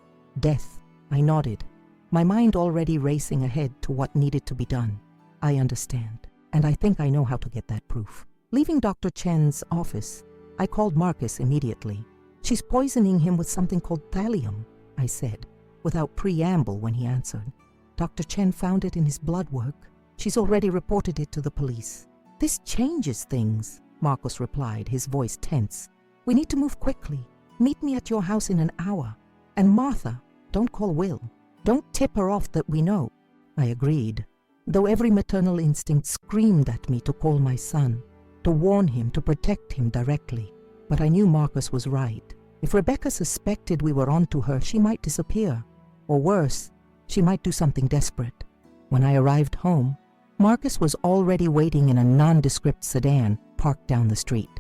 death. I nodded, my mind already racing ahead to what needed to be done. I understand, and I think I know how to get that proof. Leaving Dr. Chen's office, I called Marcus immediately. She's poisoning him with something called thallium, I said, without preamble when he answered. Dr. Chen found it in his blood work. She's already reported it to the police. This changes things, Marcus replied, his voice tense. We need to move quickly. Meet me at your house in an hour. And Martha, don't call Will. Don't tip her off that we know. I agreed, though every maternal instinct screamed at me to call my son, to warn him, to protect him directly. But I knew Marcus was right. If Rebecca suspected we were onto her, she might disappear. Or worse, she might do something desperate. When I arrived home, Marcus was already waiting in a nondescript sedan parked down the street.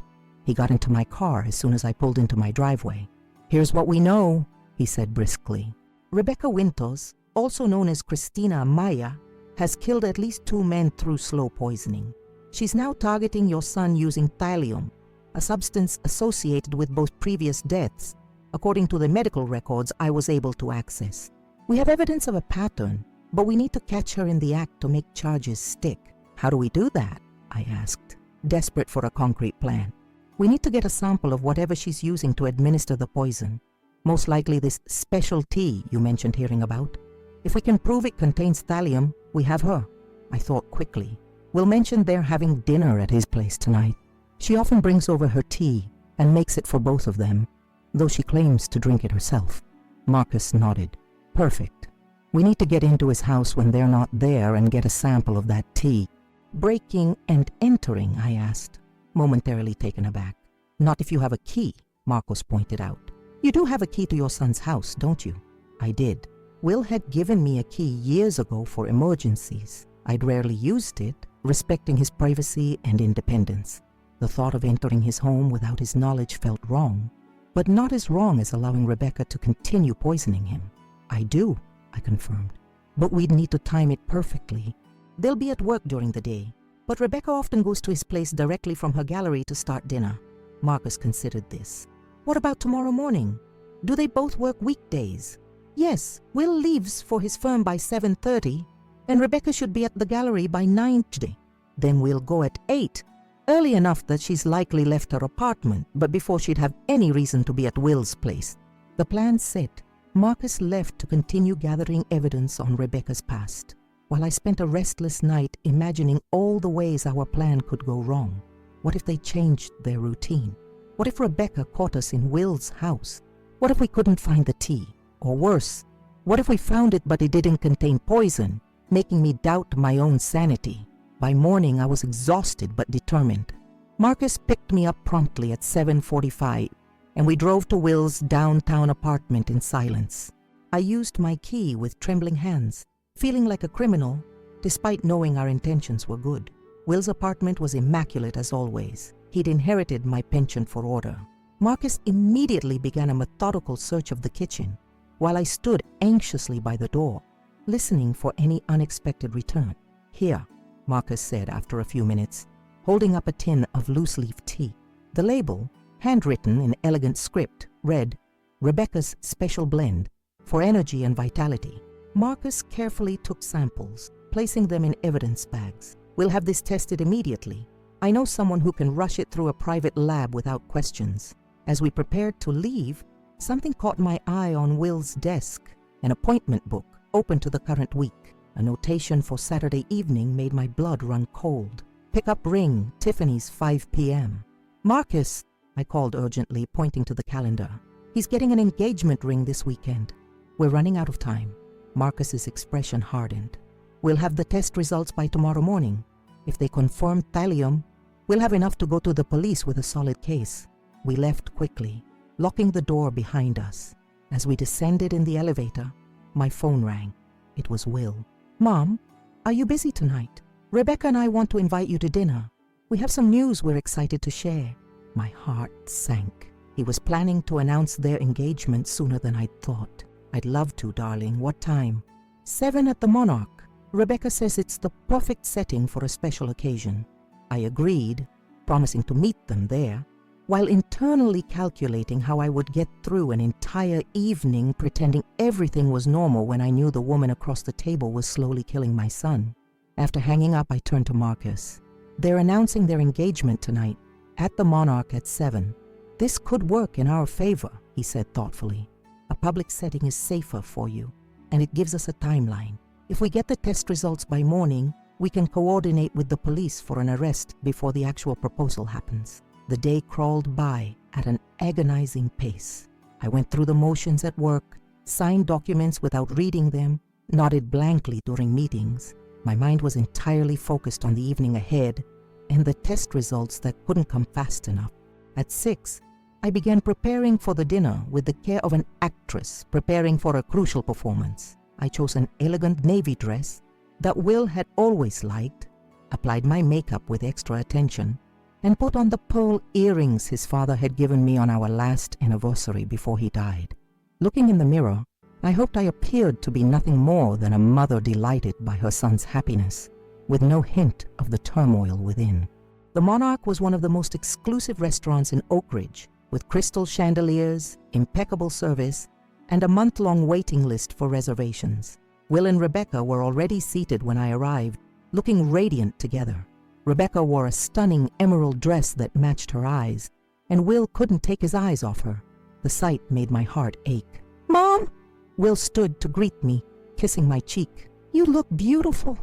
He got into my car as soon as I pulled into my driveway. Here's what we know, he said briskly. Rebecca Winters, also known as Christina Maya, has killed at least 2 men through slow poisoning. She's now targeting your son using thallium, a substance associated with both previous deaths, according to the medical records I was able to access. We have evidence of a pattern, but we need to catch her in the act to make charges stick. How do we do that? I asked, desperate for a concrete plan. We need to get a sample of whatever she's using to administer the poison. Most likely this special tea you mentioned hearing about. If we can prove it contains thallium, we have her. I thought quickly. We'll mention they're having dinner at his place tonight. She often brings over her tea and makes it for both of them, though she claims to drink it herself. Marcus nodded. Perfect. We need to get into his house when they're not there and get a sample of that tea. Breaking and entering, I asked, momentarily taken aback. Not if you have a key, Marcus pointed out. You do have a key to your son's house, don't you? I did. Will had given me a key years ago for emergencies. I'd rarely used it, respecting his privacy and independence. The thought of entering his home without his knowledge felt wrong, but not as wrong as allowing Rebecca to continue poisoning him. I do, I confirmed, but we'd need to time it perfectly. They'll be at work during the day, but Rebecca often goes to his place directly from her gallery to start dinner. Marcus considered this. What about tomorrow morning? Do they both work weekdays? Yes, Will leaves for his firm by 7:30, and Rebecca should be at the gallery by 9 today. Then we'll go at 8, early enough that she's likely left her apartment, but before she'd have any reason to be at Will's place. The plan set, Marcus left to continue gathering evidence on Rebecca's past, while I spent a restless night imagining all the ways our plan could go wrong. What if they changed their routine? What if Rebecca caught us in Will's house? What if we couldn't find the tea? Or worse, what if we found it but it didn't contain poison, making me doubt my own sanity? By morning, I was exhausted but determined. Marcus picked me up promptly at 7:45, and we drove to Will's downtown apartment in silence. I used my key with trembling hands, feeling like a criminal, despite knowing our intentions were good. Will's apartment was immaculate as always. He'd inherited my penchant for order. Marcus immediately began a methodical search of the kitchen, while I stood anxiously by the door, listening for any unexpected return. Here, Marcus said after a few minutes, holding up a tin of loose-leaf tea. The label, handwritten in elegant script, read, Rebecca's Special Blend for Energy and Vitality. Marcus carefully took samples, placing them in evidence bags. We'll have this tested immediately. I know someone who can rush it through a private lab without questions. As we prepared to leave, something caught my eye on Will's desk, an appointment book open to the current week. A notation for Saturday evening made my blood run cold. Pickup ring, Tiffany's 5 p.m. Marcus, I called urgently, pointing to the calendar. He's getting an engagement ring this weekend. We're running out of time. Marcus's expression hardened. We'll have the test results by tomorrow morning. If they confirm thallium, we'll have enough to go to the police with a solid case. We left quickly, locking the door behind us. As we descended in the elevator, my phone rang. It was Will. "Mom, are you busy tonight? Rebecca and I want to invite you to dinner. We have some news we're excited to share." My heart sank. He was planning to announce their engagement sooner than I'd thought. "I'd love to, darling. What time?" 7 at the Monarch. Rebecca says it's the perfect setting for a special occasion. I agreed, promising to meet them there, while internally calculating how I would get through an entire evening pretending everything was normal when I knew the woman across the table was slowly killing my son. After hanging up, I turned to Marcus. "They're announcing their engagement tonight, at the Monarch at 7. This could work in our favor," he said thoughtfully. "A public setting is safer for you, and it gives us a timeline. If we get the test results by morning, we can coordinate with the police for an arrest before the actual proposal happens." The day crawled by at an agonizing pace. I went through the motions at work, signed documents without reading them, nodded blankly during meetings. My mind was entirely focused on the evening ahead and the test results that couldn't come fast enough. At 6, I began preparing for the dinner with the care of an actress preparing for a crucial performance. I chose an elegant navy dress that Will had always liked, applied my makeup with extra attention, and put on the pearl earrings his father had given me on our last anniversary before he died. Looking in the mirror, I hoped I appeared to be nothing more than a mother delighted by her son's happiness, with no hint of the turmoil within. The Monarch was one of the most exclusive restaurants in Oak Ridge, with crystal chandeliers, impeccable service, and a month-long waiting list for reservations. Will and Rebecca were already seated when I arrived, looking radiant together. Rebecca wore a stunning emerald dress that matched her eyes, and Will couldn't take his eyes off her. The sight made my heart ache. "Mom!" Will stood to greet me, kissing my cheek. "You look beautiful."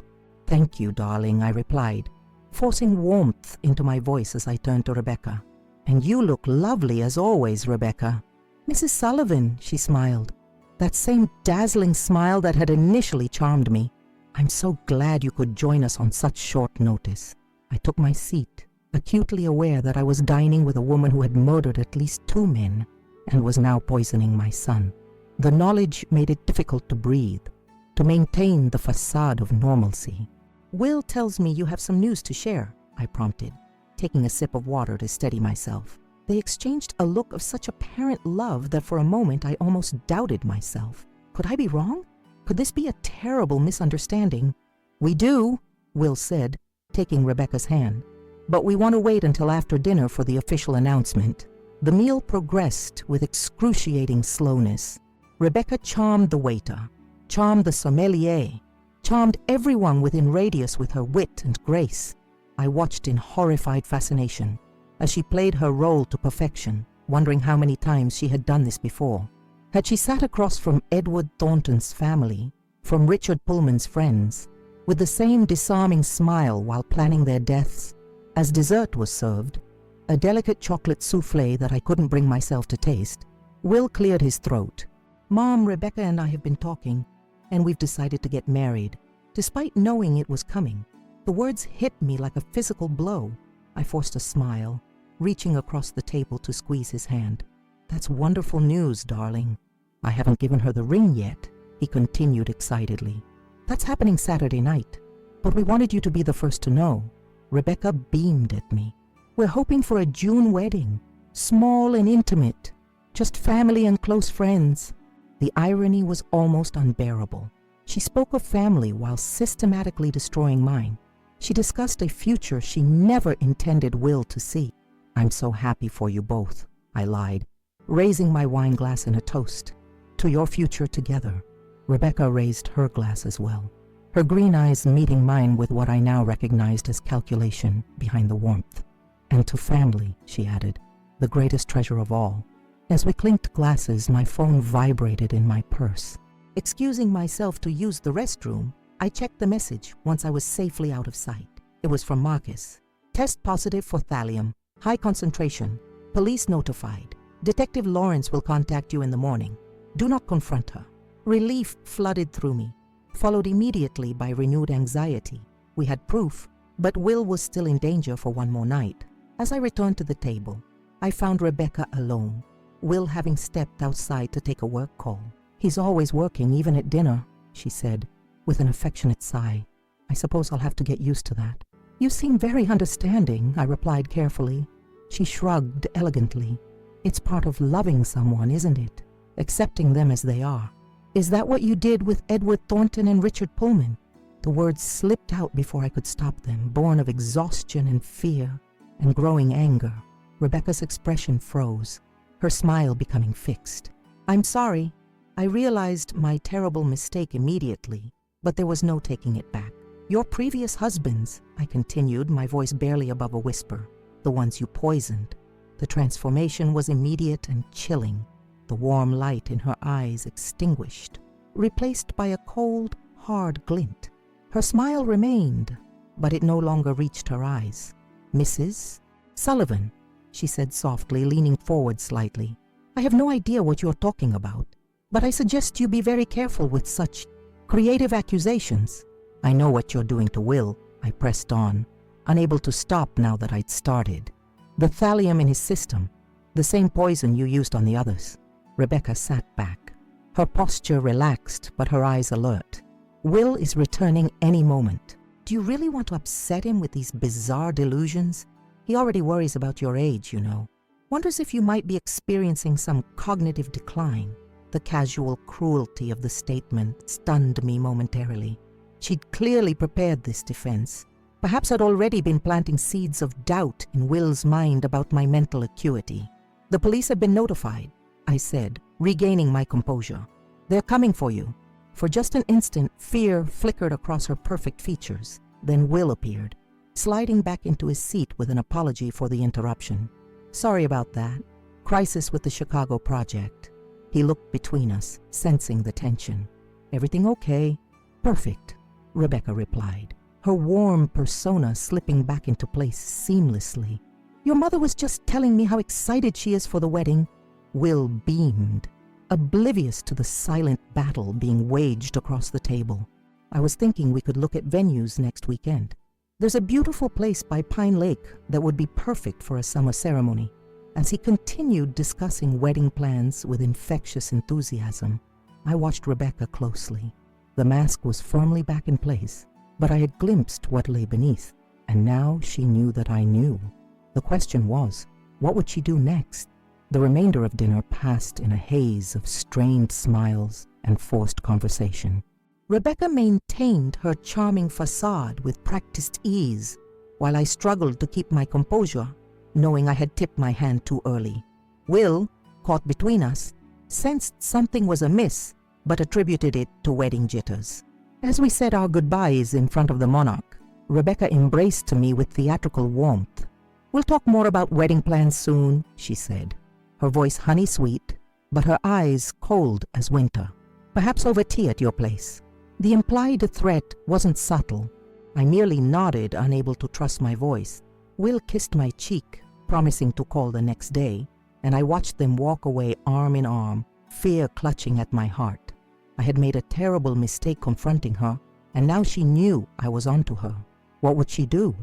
"Thank you, darling," I replied, forcing warmth into my voice as I turned to Rebecca. "And you look lovely as always, Rebecca." "Mrs. Sullivan," she smiled, that same dazzling smile that had initially charmed me. "I'm so glad you could join us on such short notice." I took my seat, acutely aware that I was dining with a woman who had murdered at least 2 men and was now poisoning my son. The knowledge made it difficult to breathe, to maintain the facade of normalcy. "Will tells me you have some news to share," I prompted, taking a sip of water to steady myself. They exchanged a look of such apparent love that for a moment I almost doubted myself. Could I be wrong? Could this be a terrible misunderstanding? "We do," Will said, taking Rebecca's hand. "But we want to wait until after dinner for the official announcement." The meal progressed with excruciating slowness. Rebecca charmed the waiter, charmed the sommelier, charmed everyone within radius with her wit and grace. I watched in horrified fascination as she played her role to perfection, wondering how many times she had done this before. Had she sat across from Edward Thornton's family, from Richard Pullman's friends, with the same disarming smile while planning their deaths? As dessert was served, a delicate chocolate souffle that I couldn't bring myself to taste, Will cleared his throat. "Mom, Rebecca and I have been talking, and we've decided to get married." Despite knowing it was coming, the words hit me like a physical blow. I forced a smile, reaching across the table to squeeze his hand. "That's wonderful news, darling." "I haven't given her the ring yet," he continued excitedly. "That's happening Saturday night, but we wanted you to be the first to know." Rebecca beamed at me. "We're hoping for a June wedding, small and intimate, just family and close friends." The irony was almost unbearable. She spoke of family while systematically destroying mine. She discussed a future she never intended Will to see. "I'm so happy for you both," I lied, raising my wine glass in a toast. "To your future together." Rebecca raised her glass as well, her green eyes meeting mine with what I now recognized as calculation behind the warmth. "And to family," she added, "the greatest treasure of all." As we clinked glasses, my phone vibrated in my purse. Excusing myself to use the restroom, I checked the message once I was safely out of sight. It was from Marcus. "Test positive for thallium. High concentration. Police notified. Detective Lawrence will contact you in the morning. Do not confront her." Relief flooded through me, followed immediately by renewed anxiety. We had proof, but Will was still in danger for one more night. As I returned to the table, I found Rebecca alone, Will having stepped outside to take a work call. He's always working, even at dinner, she said, with an affectionate sigh. I suppose I'll have to get used to that. You seem very understanding, I replied carefully. She shrugged elegantly. It's part of loving someone, isn't it? Accepting them as they are. Is that what you did with Edward Thornton and Richard Pullman? The words slipped out before I could stop them, born of exhaustion and fear and growing anger. Rebecca's expression froze, her smile becoming fixed. I'm sorry. I realized my terrible mistake immediately, but there was no taking it back. Your previous husbands, I continued, my voice barely above a whisper, the ones you poisoned. The transformation was immediate and chilling, the warm light in her eyes extinguished, replaced by a cold, hard glint. Her smile remained, but it no longer reached her eyes. Mrs. Sullivan, she said softly, leaning forward slightly. I have no idea what you're talking about, but I suggest you be very careful with such creative accusations. I know what you're doing to Will, I pressed on, unable to stop now that I'd started. The thallium in his system, the same poison you used on the others. Rebecca sat back, her posture relaxed but her eyes alert. Will is returning any moment. Do you really want to upset him with these bizarre delusions? He already worries about your age, you know. Wonders if you might be experiencing some cognitive decline. The casual cruelty of the statement stunned me momentarily. She'd clearly prepared this defense. Perhaps I'd already been planting seeds of doubt in Will's mind about my mental acuity. The police have been notified, I said, regaining my composure. They're coming for you. For just an instant, fear flickered across her perfect features. Then Will appeared, sliding back into his seat with an apology for the interruption. Sorry about that. Crisis with the Chicago project. He looked between us, sensing the tension. Everything okay? Perfect, Rebecca replied, her warm persona slipping back into place seamlessly. Your mother was just telling me how excited she is for the wedding. Will beamed, oblivious to the silent battle being waged across the table. I was thinking we could look at venues next weekend. There's a beautiful place by Pine Lake that would be perfect for a summer ceremony. As he continued discussing wedding plans with infectious enthusiasm, I watched Rebecca closely. The mask was firmly back in place, but I had glimpsed what lay beneath, and now she knew that I knew. The question was, what would she do next? The remainder of dinner passed in a haze of strained smiles and forced conversation. Rebecca maintained her charming facade with practiced ease, while I struggled to keep my composure, knowing I had tipped my hand too early. Will, caught between us, sensed something was amiss, but attributed it to wedding jitters. As we said our goodbyes in front of the monarch, Rebecca embraced me with theatrical warmth. We'll talk more about wedding plans soon, she said, her voice honey-sweet, but her eyes cold as winter. Perhaps over tea at your place. The implied threat wasn't subtle. I merely nodded, unable to trust my voice. Will kissed my cheek, promising to call the next day, and I watched them walk away arm in arm, fear clutching at my heart. I had made a terrible mistake confronting her, and now she knew I was onto her. What would she do?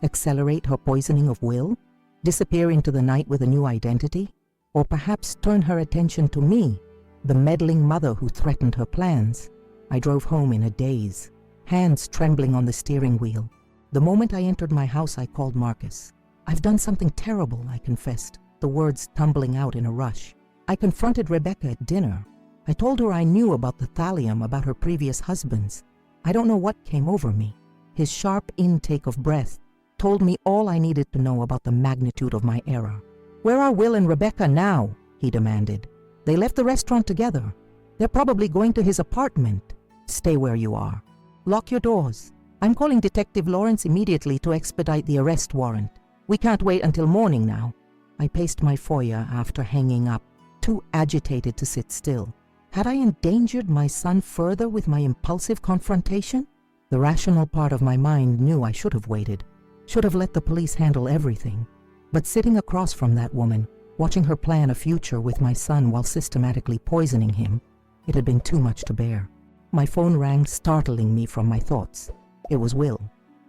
Accelerate her poisoning of Will? Disappear into the night with a new identity? Or perhaps turn her attention to me, the meddling mother who threatened her plans? I drove home in a daze, hands trembling on the steering wheel. The moment I entered my house, I called Marcus. I've done something terrible, I confessed, the words tumbling out in a rush. I confronted Rebecca at dinner. I told her I knew about the thallium, about her previous husbands. I don't know what came over me. His sharp intake of breath told me all I needed to know about the magnitude of my error. Where are Will and Rebecca now? He demanded. They left the restaurant together. They're probably going to his apartment. Stay where you are. Lock your doors. I'm calling Detective Lawrence immediately to expedite the arrest warrant. We can't wait until morning now. I paced my foyer after hanging up, too agitated to sit still. Had I endangered my son further with my impulsive confrontation? The rational part of my mind knew I should have waited, should have let the police handle everything. But sitting across from that woman, watching her plan a future with my son while systematically poisoning him, it had been too much to bear. My phone rang, startling me from my thoughts. It was Will.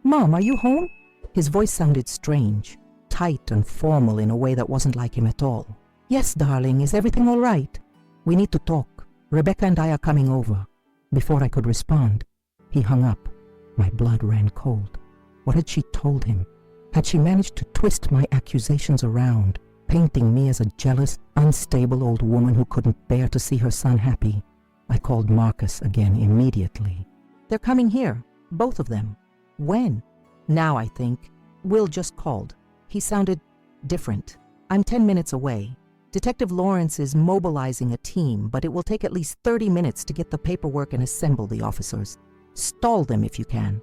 Mom, are you home? His voice sounded strange, tight and formal in a way that wasn't like him at all. Yes, darling, is everything all right? We need to talk. Rebecca and I are coming over. Before I could respond, he hung up. My blood ran cold. What had she told him? Had she managed to twist my accusations around, painting me as a jealous, unstable old woman who couldn't bear to see her son happy? I called Marcus again immediately. They're coming here, both of them. When? Now, I think. Will just called. He sounded different. I'm 10 minutes away. Detective Lawrence is mobilizing a team, but it will take at least 30 minutes to get the paperwork and assemble the officers. Stall them if you can.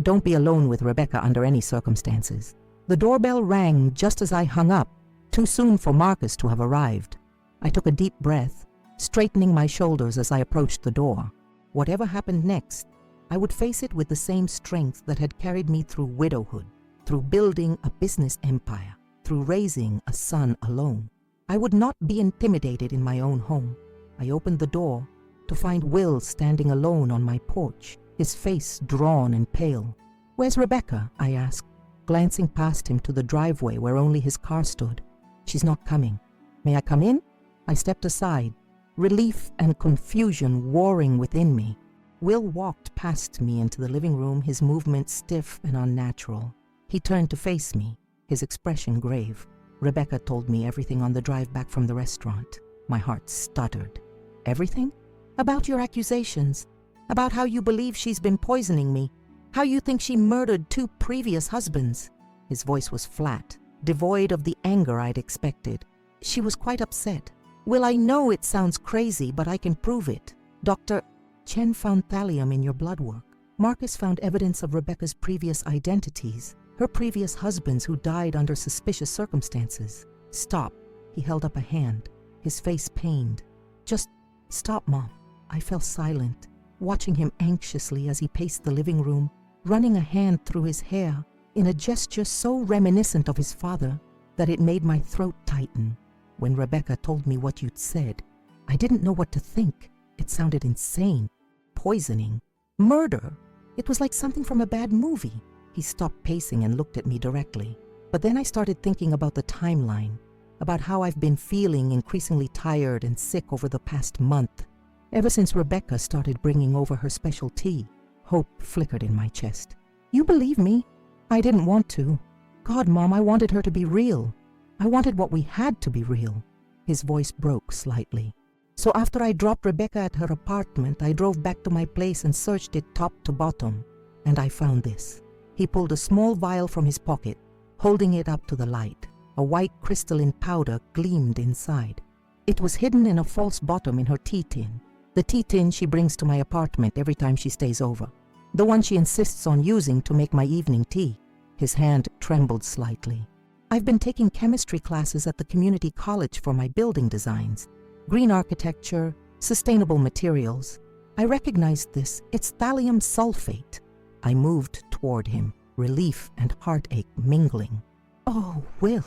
Don't be alone with Rebecca under any circumstances. The doorbell rang just as I hung up, too soon for Marcus to have arrived. I took a deep breath, straightening my shoulders as I approached the door. Whatever happened next, I would face it with the same strength that had carried me through widowhood, through building a business empire, through raising a son alone. I would not be intimidated in my own home. I opened the door to find Will standing alone on my porch, his face drawn and pale. "Where's Rebecca?" I asked, glancing past him to the driveway where only his car stood. "She's not coming. May I come in?" I stepped aside, relief and confusion warring within me. Will walked past me into the living room, his movement stiff and unnatural. He turned to face me, his expression grave. "Rebecca told me everything on the drive back from the restaurant." My heart stuttered. "Everything? About your accusations? About how you believe she's been poisoning me? How you think she murdered 2 previous husbands?" His voice was flat, devoid of the anger I'd expected. She was quite upset. "Will, I know it sounds crazy, but I can prove it. Dr. Chen found thallium in your blood work. Marcus found evidence of Rebecca's previous identities, her previous husbands who died under suspicious circumstances." "Stop." He held up a hand, his face pained. "Just stop, Mom." I fell silent, watching him anxiously as he paced the living room, running a hand through his hair in a gesture so reminiscent of his father that it made my throat tighten. "When Rebecca told me what you'd said, I didn't know what to think. It sounded insane. Poisoning. Murder. It was like something from a bad movie." He stopped pacing and looked at me directly. But then I started thinking about the timeline, about how I've been feeling increasingly tired and sick over the past month. Ever since Rebecca started bringing over her special tea, hope flickered in my chest. "You believe me? I didn't want to. God, Mom, I wanted her to be real. I wanted what we had to be real." His voice broke slightly. "So after I dropped Rebecca at her apartment, I drove back to my place and searched it top to bottom, and I found this." He pulled a small vial from his pocket, holding it up to the light. A white crystalline powder gleamed inside. It was hidden in a false bottom in her tea tin, the tea tin she brings to my apartment every time she stays over, the one she insists on using to make my evening tea. His hand trembled slightly. "I've been taking chemistry classes at the community college for my building designs. Green architecture, sustainable materials. I recognized this. It's thallium sulfate." I moved toward him, relief and heartache mingling. "Oh, Will,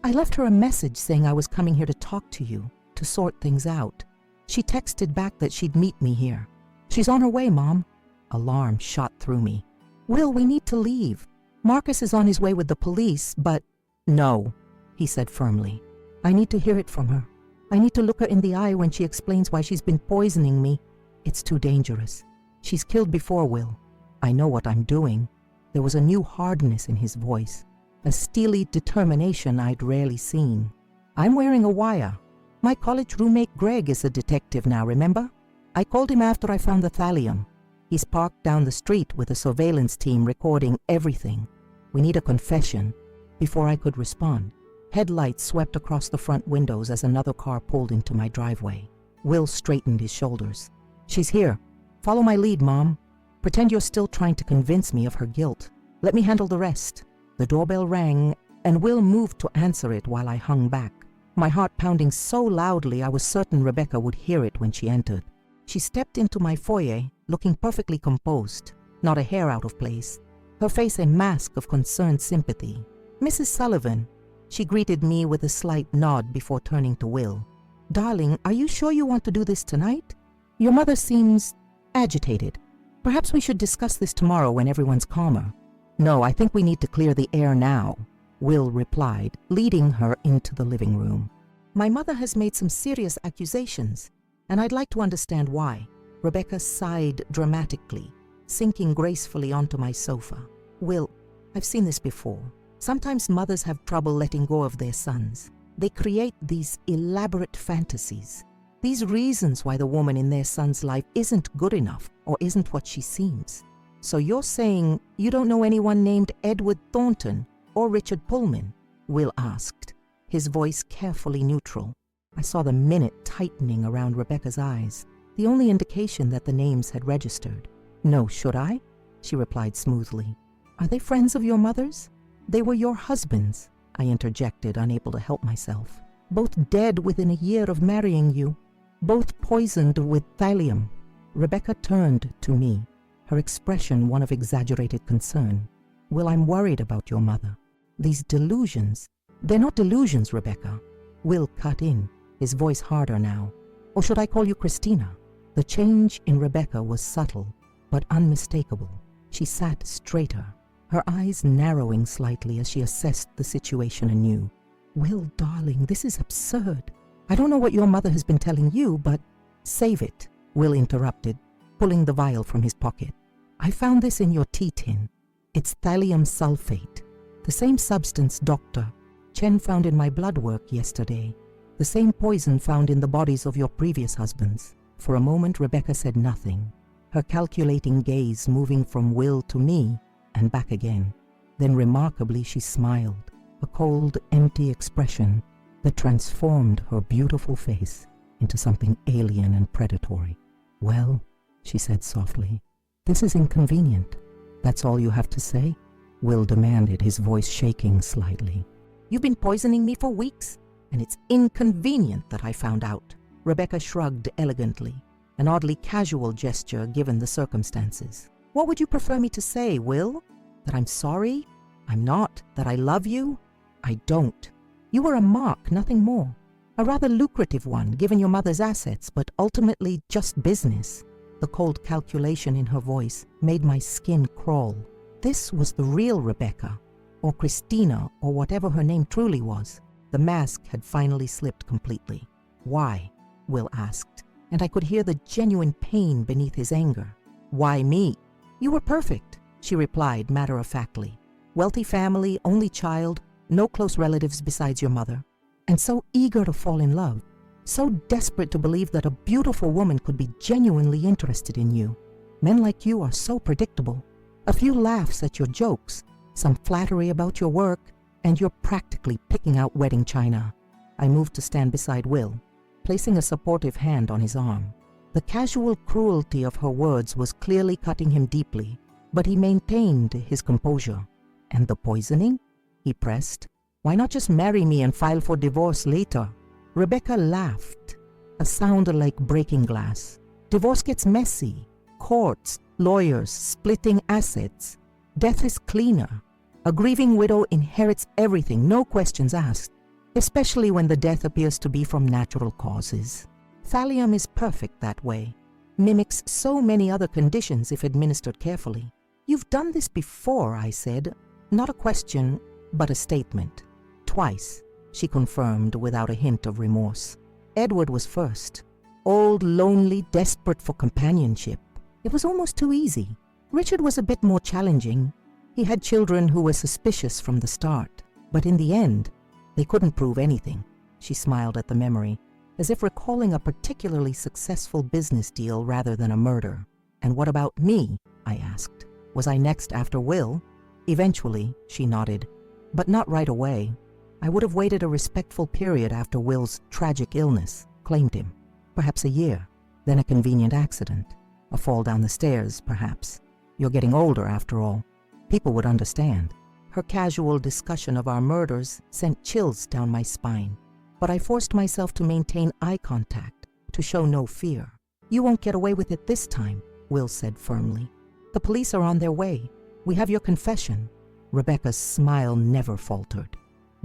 I left her a message saying I was coming here to talk to you, to sort things out. She texted back that she'd meet me here. She's on her way, Mom." Alarm shot through me. "Will, we need to leave. Marcus is on his way with the police, but—" "No," he said firmly. "I need to hear it from her. I need to look her in the eye when she explains why she's been poisoning me. It's too dangerous. She's killed before, Will. I know what I'm doing." There was a new hardness in his voice, a steely determination I'd rarely seen. "I'm wearing a wire. My college roommate Greg is a detective now, remember? I called him after I found the thallium. He's parked down the street with a surveillance team recording everything. We need a confession." Before I could respond, headlights swept across the front windows as another car pulled into my driveway. Will straightened his shoulders. "She's here. Follow my lead, Mom. Pretend you're still trying to convince me of her guilt. Let me handle the rest." The doorbell rang, and Will moved to answer it while I hung back, my heart pounding so loudly I was certain Rebecca would hear it when she entered. She stepped into my foyer, looking perfectly composed, not a hair out of place, her face a mask of concerned sympathy. "Mrs. Sullivan." She greeted me with a slight nod before turning to Will. "Darling, are you sure you want to do this tonight? Your mother seems agitated. Perhaps we should discuss this tomorrow when everyone's calmer." "No, I think we need to clear the air now," Will replied, leading her into the living room. My mother has made some serious accusations, and I'd like to understand why. Rebecca sighed dramatically, sinking gracefully onto my sofa. Will, I've seen this before. Sometimes mothers have trouble letting go of their sons. They create these elaborate fantasies, these reasons why the woman in their son's life isn't good enough or isn't what she seems. So you're saying you don't know anyone named Edward Thornton or Richard Pullman? Will asked, his voice carefully neutral. I saw the minute tightening around Rebecca's eyes, the only indication that the names had registered. No, should I? She replied smoothly. Are they friends of your mother's? They were your husbands, I interjected, unable to help myself. Both dead within a year of marrying you. Both poisoned with thallium. Rebecca turned to me, her expression one of exaggerated concern. Will, I'm worried about your mother. These delusions. They're not delusions, Rebecca. Will cut in, his voice harder now. Or should I call you Christina? The change in Rebecca was subtle, but unmistakable. She sat straighter, her eyes narrowing slightly as she assessed the situation anew. Will, darling, this is absurd. I don't know what your mother has been telling you, but... Save it, Will interrupted, pulling the vial from his pocket. I found this in your tea tin. It's thallium sulfate, the same substance Dr. Chen found in my blood work yesterday, the same poison found in the bodies of your previous husbands. For a moment, Rebecca said nothing, her calculating gaze moving from Will to me and back again. Then remarkably she smiled, a cold, empty expression that transformed her beautiful face into something alien and predatory. Well, she said softly, this is inconvenient. That's all you have to say? Will demanded, his voice shaking slightly. You've been poisoning me for weeks, and it's inconvenient that I found out. Rebecca shrugged elegantly, an oddly casual gesture given the circumstances. What would you prefer me to say, Will? That I'm sorry? I'm not. That I love you? I don't. You were a mark, nothing more. A rather lucrative one, given your mother's assets, but ultimately just business. The cold calculation in her voice made my skin crawl. This was the real Rebecca, or Christina, or whatever her name truly was. The mask had finally slipped completely. Why? Will asked, and I could hear the genuine pain beneath his anger. Why me? You were perfect, she replied matter-of-factly. Wealthy family, only child, no close relatives besides your mother, and so eager to fall in love, so desperate to believe that a beautiful woman could be genuinely interested in you. Men like you are so predictable. A few laughs at your jokes, some flattery about your work, and you're practically picking out wedding china. I moved to stand beside Will, placing a supportive hand on his arm. The casual cruelty of her words was clearly cutting him deeply, but he maintained his composure. And the poisoning? He pressed. Why not just marry me and file for divorce later? Rebecca laughed, a sound like breaking glass. Divorce gets messy. Courts, lawyers, splitting assets. Death is cleaner. A grieving widow inherits everything, no questions asked, especially when the death appears to be from natural causes. Thallium is perfect that way. Mimics so many other conditions if administered carefully. You've done this before, I said. Not a question, but a statement. Twice, she confirmed without a hint of remorse. Edward was first. Old, lonely, desperate for companionship. It was almost too easy. Richard was a bit more challenging. He had children who were suspicious from the start. But in the end, they couldn't prove anything. She smiled at the memory, as if recalling a particularly successful business deal rather than a murder. And what about me? I asked. Was I next after Will? Eventually, she nodded, but not right away. I would have waited a respectful period after Will's tragic illness claimed him. Perhaps a year, then a convenient accident. A fall down the stairs, perhaps. You're getting older, after all. People would understand. Her casual discussion of our murders sent chills down my spine, but I forced myself to maintain eye contact, to show no fear. You won't get away with it this time, Will said firmly. The police are on their way. We have your confession. Rebecca's smile never faltered.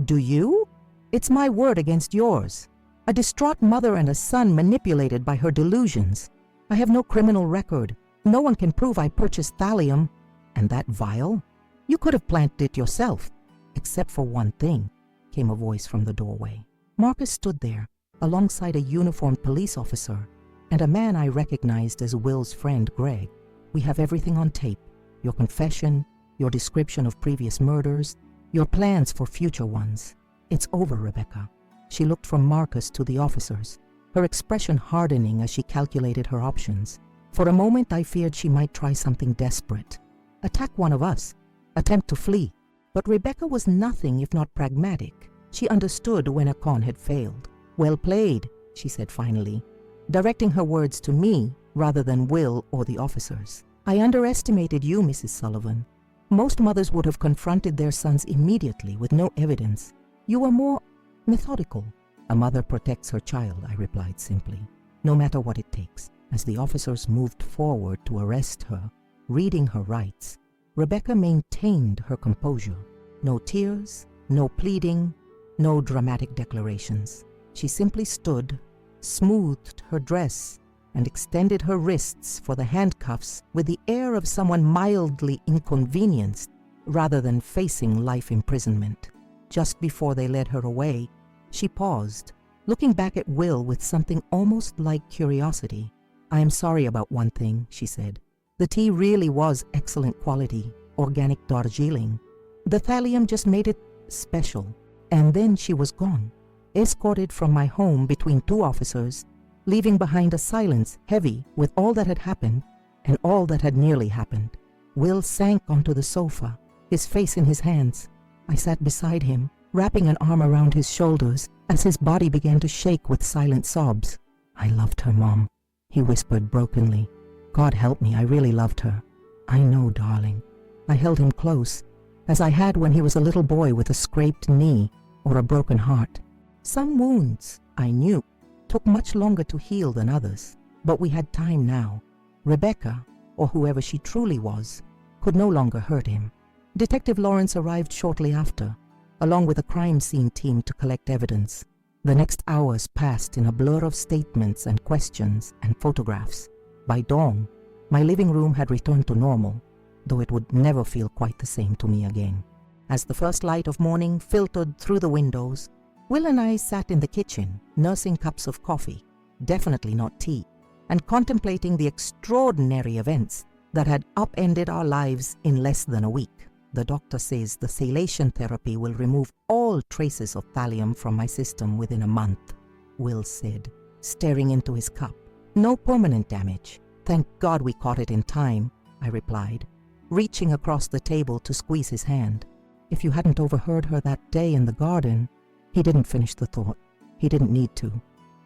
Do you? It's my word against yours. A distraught mother and a son manipulated by her delusions. I have no criminal record. No one can prove I purchased thallium. And that vial? You could have planted it yourself. Except for one thing, came a voice from the doorway. Marcus stood there, alongside a uniformed police officer and a man I recognized as Will's friend, Greg. "We have everything on tape. Your confession, your description of previous murders, your plans for future ones. It's over, Rebecca." She looked from Marcus to the officers, her expression hardening as she calculated her options. For a moment I feared she might try something desperate. Attack one of us, attempt to flee. But Rebecca was nothing if not pragmatic. She understood when a con had failed. "Well played," she said finally, directing her words to me rather than Will or the officers. "I underestimated you, Mrs. Sullivan. Most mothers would have confronted their sons immediately with no evidence. You were more methodical." "A mother protects her child," I replied simply, "no matter what it takes." As the officers moved forward to arrest her, reading her rights, Rebecca maintained her composure. No tears, no pleading, no dramatic declarations. She simply stood, smoothed her dress, and extended her wrists for the handcuffs with the air of someone mildly inconvenienced rather than facing life imprisonment. Just before they led her away, she paused, looking back at Will with something almost like curiosity. "I am sorry about one thing," she said. "The tea really was excellent quality, organic Darjeeling. The thallium just made it special." And then she was gone, escorted from my home between two officers, leaving behind a silence heavy with all that had happened and all that had nearly happened. Will sank onto the sofa, his face in his hands. I sat beside him, wrapping an arm around his shoulders as his body began to shake with silent sobs. "I loved her, Mom," he whispered brokenly. "God help me, I really loved her." "I know, darling." I held him close, as I had when he was a little boy with a scraped knee or a broken heart. Some wounds, I knew, took much longer to heal than others, but we had time now. Rebecca, or whoever she truly was, could no longer hurt him. Detective Lawrence arrived shortly after, along with a crime scene team to collect evidence. The next hours passed in a blur of statements and questions and photographs. By dawn, my living room had returned to normal, though it would never feel quite the same to me again. As the first light of morning filtered through the windows, Will and I sat in the kitchen, nursing cups of coffee, definitely not tea, and contemplating the extraordinary events that had upended our lives in less than a week. "The doctor says the salation therapy will remove all traces of thallium from my system within a month," Will said, staring into his cup. "No permanent damage. Thank God we caught it in time," I replied, reaching across the table to squeeze his hand. "If you hadn't overheard her that day in the garden..." He didn't finish the thought. He didn't need to.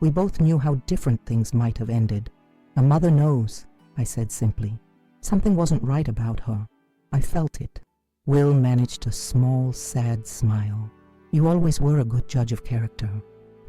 We both knew how different things might have ended. "A mother knows," I said simply. Something wasn't right about her. I felt it. Will managed a small, sad smile. "You always were a good judge of character.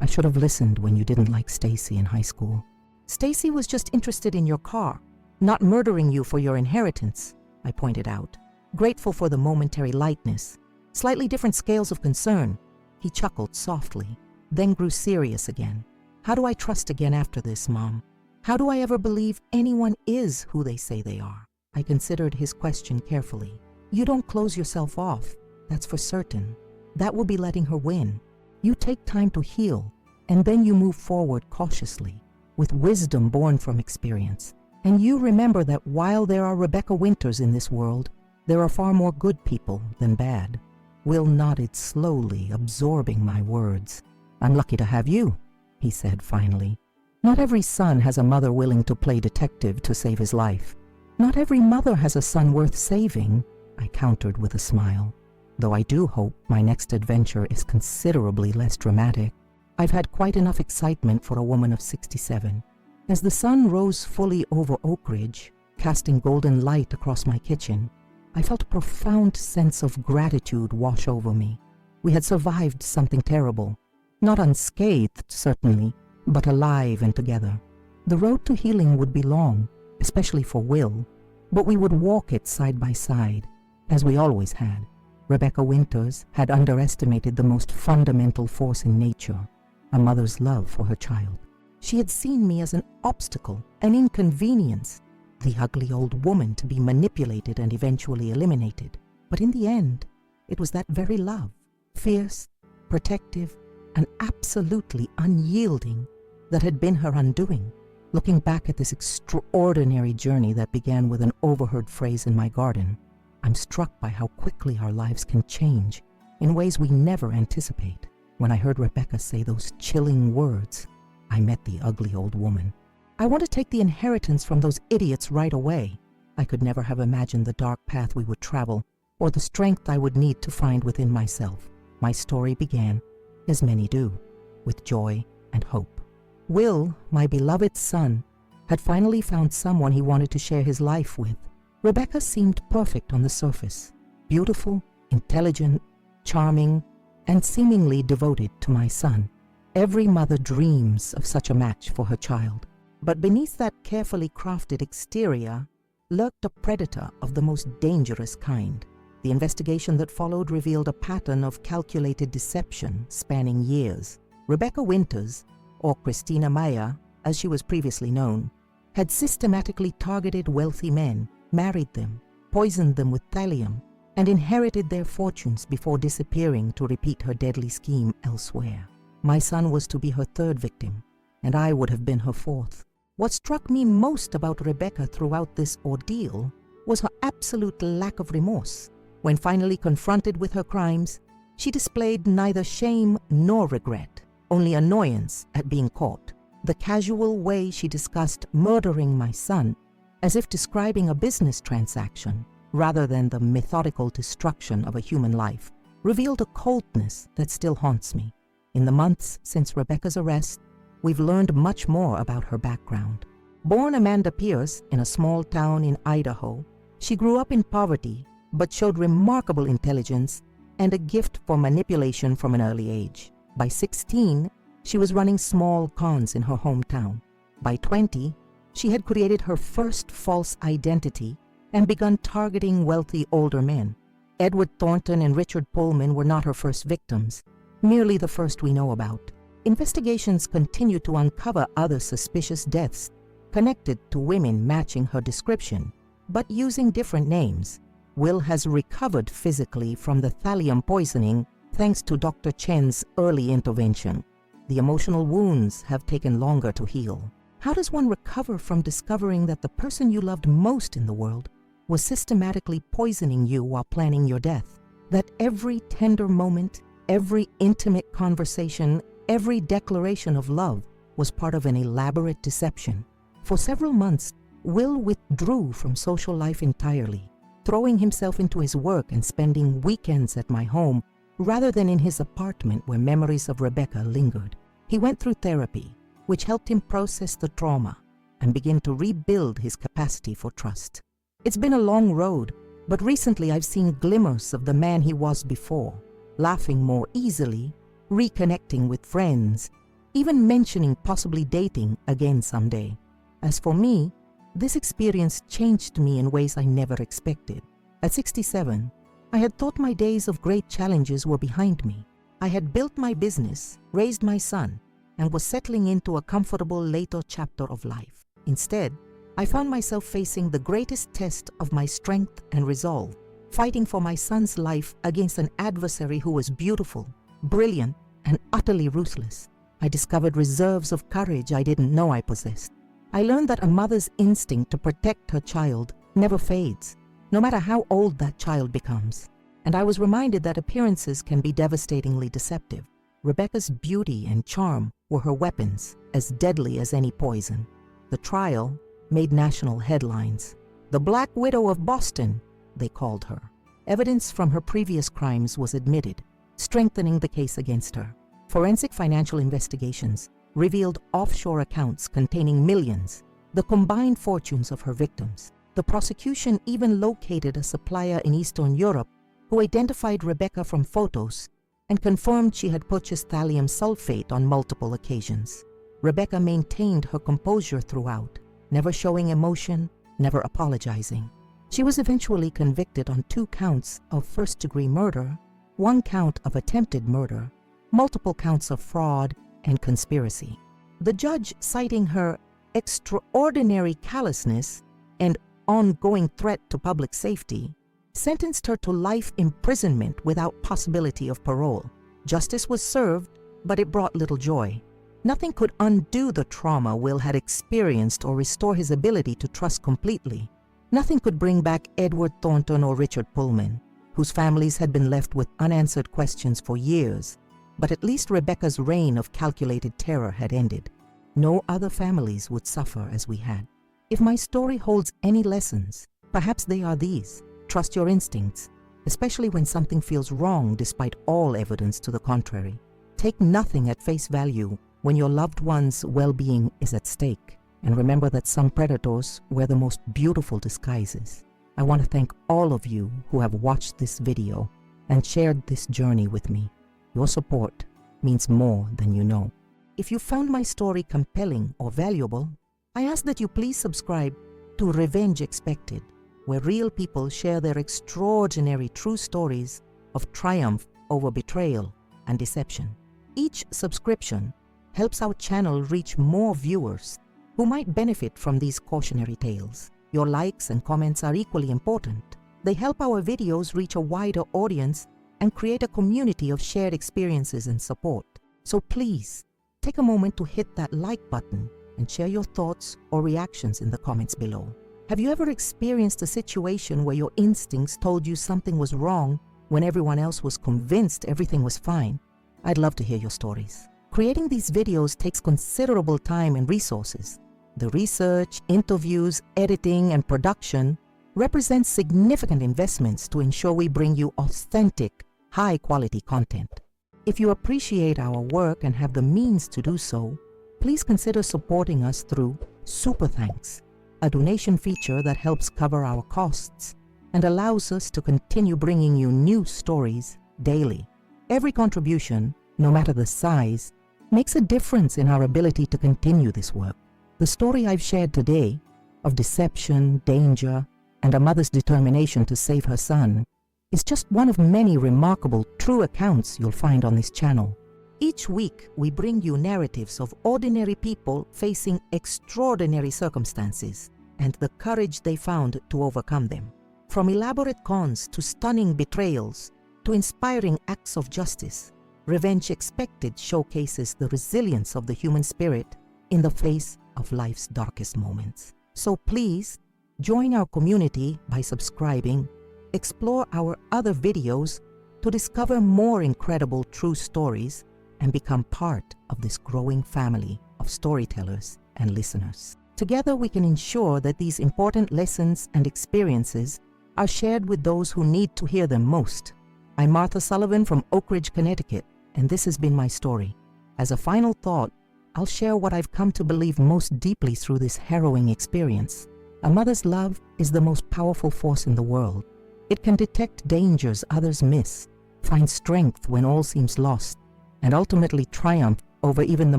I should have listened when you didn't like Stacy in high school." "Stacy was just interested in your car, not murdering you for your inheritance," I pointed out, grateful for the momentary lightness. "Slightly different scales of concern." He chuckled softly, then grew serious again. "How do I trust again after this, Mom? How do I ever believe anyone is who they say they are?" I considered his question carefully. "You don't close yourself off, that's for certain. That would be letting her win. You take time to heal, and then you move forward cautiously, with wisdom born from experience. And you remember that while there are Rebecca Winters in this world, there are far more good people than bad." Will nodded slowly, absorbing my words. "I'm lucky to have you," he said finally. "Not every son has a mother willing to play detective to save his life. Not every mother has a son worth saving," I countered with a smile. "Though I do hope my next adventure is considerably less dramatic. I've had quite enough excitement for a woman of 67. As the sun rose fully over Oak Ridge, casting golden light across my kitchen, I felt a profound sense of gratitude wash over me. We had survived something terrible. Not unscathed, certainly, but alive and together. The road to healing would be long, especially for Will, but we would walk it side by side, as we always had. Rebecca Winters had underestimated the most fundamental force in nature, a mother's love for her child. She had seen me as an obstacle, an inconvenience, the ugly old woman to be manipulated and eventually eliminated. But in the end, it was that very love, fierce, protective, and absolutely unyielding that had been her undoing. Looking back at this extraordinary journey that began with an overheard phrase in my garden, I'm struck by how quickly our lives can change in ways we never anticipate. When I heard Rebecca say those chilling words, I met the ugly old woman. I want to take the inheritance from those idiots right away. I could never have imagined the dark path we would travel or the strength I would need to find within myself. My story began, as many do, with joy and hope. Will, my beloved son, had finally found someone he wanted to share his life with. Rebecca seemed perfect on the surface, beautiful, intelligent, charming, and seemingly devoted to my son. Every mother dreams of such a match for her child. But beneath that carefully crafted exterior lurked a predator of the most dangerous kind. The investigation that followed revealed a pattern of calculated deception spanning years. Rebecca Winters, or Christina Maya, as she was previously known, had systematically targeted wealthy men, married them, poisoned them with thallium, and inherited their fortunes before disappearing to repeat her deadly scheme elsewhere. My son was to be her third victim, and I would have been her fourth. What struck me most about Rebecca throughout this ordeal was her absolute lack of remorse. When finally confronted with her crimes, she displayed neither shame nor regret, only annoyance at being caught. The casual way she discussed murdering my son, as if describing a business transaction rather than the methodical destruction of a human life, revealed a coldness that still haunts me. In the months since Rebecca's arrest, we've learned much more about her background. Born Amanda Pierce in a small town in Idaho, she grew up in poverty but showed remarkable intelligence and a gift for manipulation from an early age. By 16, she was running small cons in her hometown. By 20, she had created her first false identity and begun targeting wealthy older men. Edward Thornton and Richard Pullman were not her first victims, merely the first we know about. Investigations continue to uncover other suspicious deaths connected to women matching her description, but using different names. Will has recovered physically from the thallium poisoning thanks to Dr. Chen's early intervention. The emotional wounds have taken longer to heal. How does one recover from discovering that the person you loved most in the world was systematically poisoning you while planning your death? That every tender moment, every intimate conversation, every declaration of love was part of an elaborate deception. For several months, Will withdrew from social life entirely, throwing himself into his work and spending weekends at my home rather than in his apartment where memories of Rebecca lingered. He went through therapy, which helped him process the trauma and begin to rebuild his capacity for trust. It's been a long road, but recently I've seen glimmers of the man he was before, laughing more easily, reconnecting with friends, even mentioning possibly dating again someday. As for me, this experience changed me in ways I never expected. At 67, I had thought my days of great challenges were behind me. I had built my business, raised my son, and was settling into a comfortable later chapter of life. Instead, I found myself facing the greatest test of my strength and resolve, fighting for my son's life against an adversary who was beautiful, brilliant, and utterly ruthless. I discovered reserves of courage I didn't know I possessed. I learned that a mother's instinct to protect her child never fades, no matter how old that child becomes. And I was reminded that appearances can be devastatingly deceptive. Rebecca's beauty and charm were her weapons, as deadly as any poison. The trial made national headlines. The Black Widow of Boston, they called her. Evidence from her previous crimes was admitted, strengthening the case against her. Forensic financial investigations revealed offshore accounts containing millions, the combined fortunes of her victims. The prosecution even located a supplier in Eastern Europe who identified Rebecca from photos and confirmed she had purchased thallium sulfate on multiple occasions. Rebecca maintained her composure throughout, never showing emotion, never apologizing. She was eventually convicted on 2 counts of first-degree murder, 1 count of attempted murder, multiple counts of fraud and conspiracy. The judge, citing her extraordinary callousness and ongoing threat to public safety, sentenced her to life imprisonment without possibility of parole. Justice was served, but it brought little joy. Nothing could undo the trauma Will had experienced or restore his ability to trust completely. Nothing could bring back Edward Thornton or Richard Pullman, whose families had been left with unanswered questions for years. But at least Rebecca's reign of calculated terror had ended. No other families would suffer as we had. If my story holds any lessons, perhaps they are these. Trust your instincts, especially when something feels wrong despite all evidence to the contrary. Take nothing at face value when your loved one's well-being is at stake. And remember that some predators wear the most beautiful disguises. I want to thank all of you who have watched this video and shared this journey with me. Your support means more than you know. If you found my story compelling or valuable, I ask that you please subscribe to Revenge Expected, where real people share their extraordinary true stories of triumph over betrayal and deception. Each subscription helps our channel reach more viewers who might benefit from these cautionary tales. Your likes and comments are equally important. They help our videos reach a wider audience and create a community of shared experiences and support. So please, take a moment to hit that like button and share your thoughts or reactions in the comments below. Have you ever experienced a situation where your instincts told you something was wrong when everyone else was convinced everything was fine? I'd love to hear your stories. Creating these videos takes considerable time and resources. The research, interviews, editing, and production represent significant investments to ensure we bring you authentic, high-quality content. If you appreciate our work and have the means to do so, please consider supporting us through Super Thanks, a donation feature that helps cover our costs and allows us to continue bringing you new stories daily. Every contribution, no matter the size, makes a difference in our ability to continue this work. The story I've shared today of deception, danger, and a mother's determination to save her son is just one of many remarkable true accounts you'll find on this channel. Each week, we bring you narratives of ordinary people facing extraordinary circumstances and the courage they found to overcome them. From elaborate cons to stunning betrayals to inspiring acts of justice, Revenge Expected showcases the resilience of the human spirit in the face of life's darkest moments. So please, join our community by subscribing, explore our other videos to discover more incredible true stories, and become part of this growing family of storytellers and listeners. Together we can ensure that these important lessons and experiences are shared with those who need to hear them most. I'm Martha Sullivan from Oak Ridge, Connecticut, and this has been my story. As a final thought, I'll share what I've come to believe most deeply through this harrowing experience. A mother's love is the most powerful force in the world. It can detect dangers others miss, find strength when all seems lost, and ultimately triumph over even the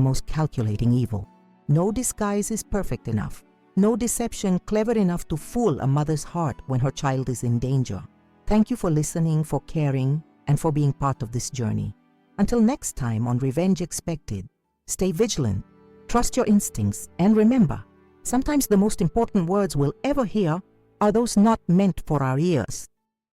most calculating evil. No disguise is perfect enough. No deception clever enough to fool a mother's heart when her child is in danger. Thank you for listening, for caring, and for being part of this journey. Until next time on Revenge Expected, stay vigilant, trust your instincts, and remember, sometimes the most important words we'll ever hear are those not meant for our ears.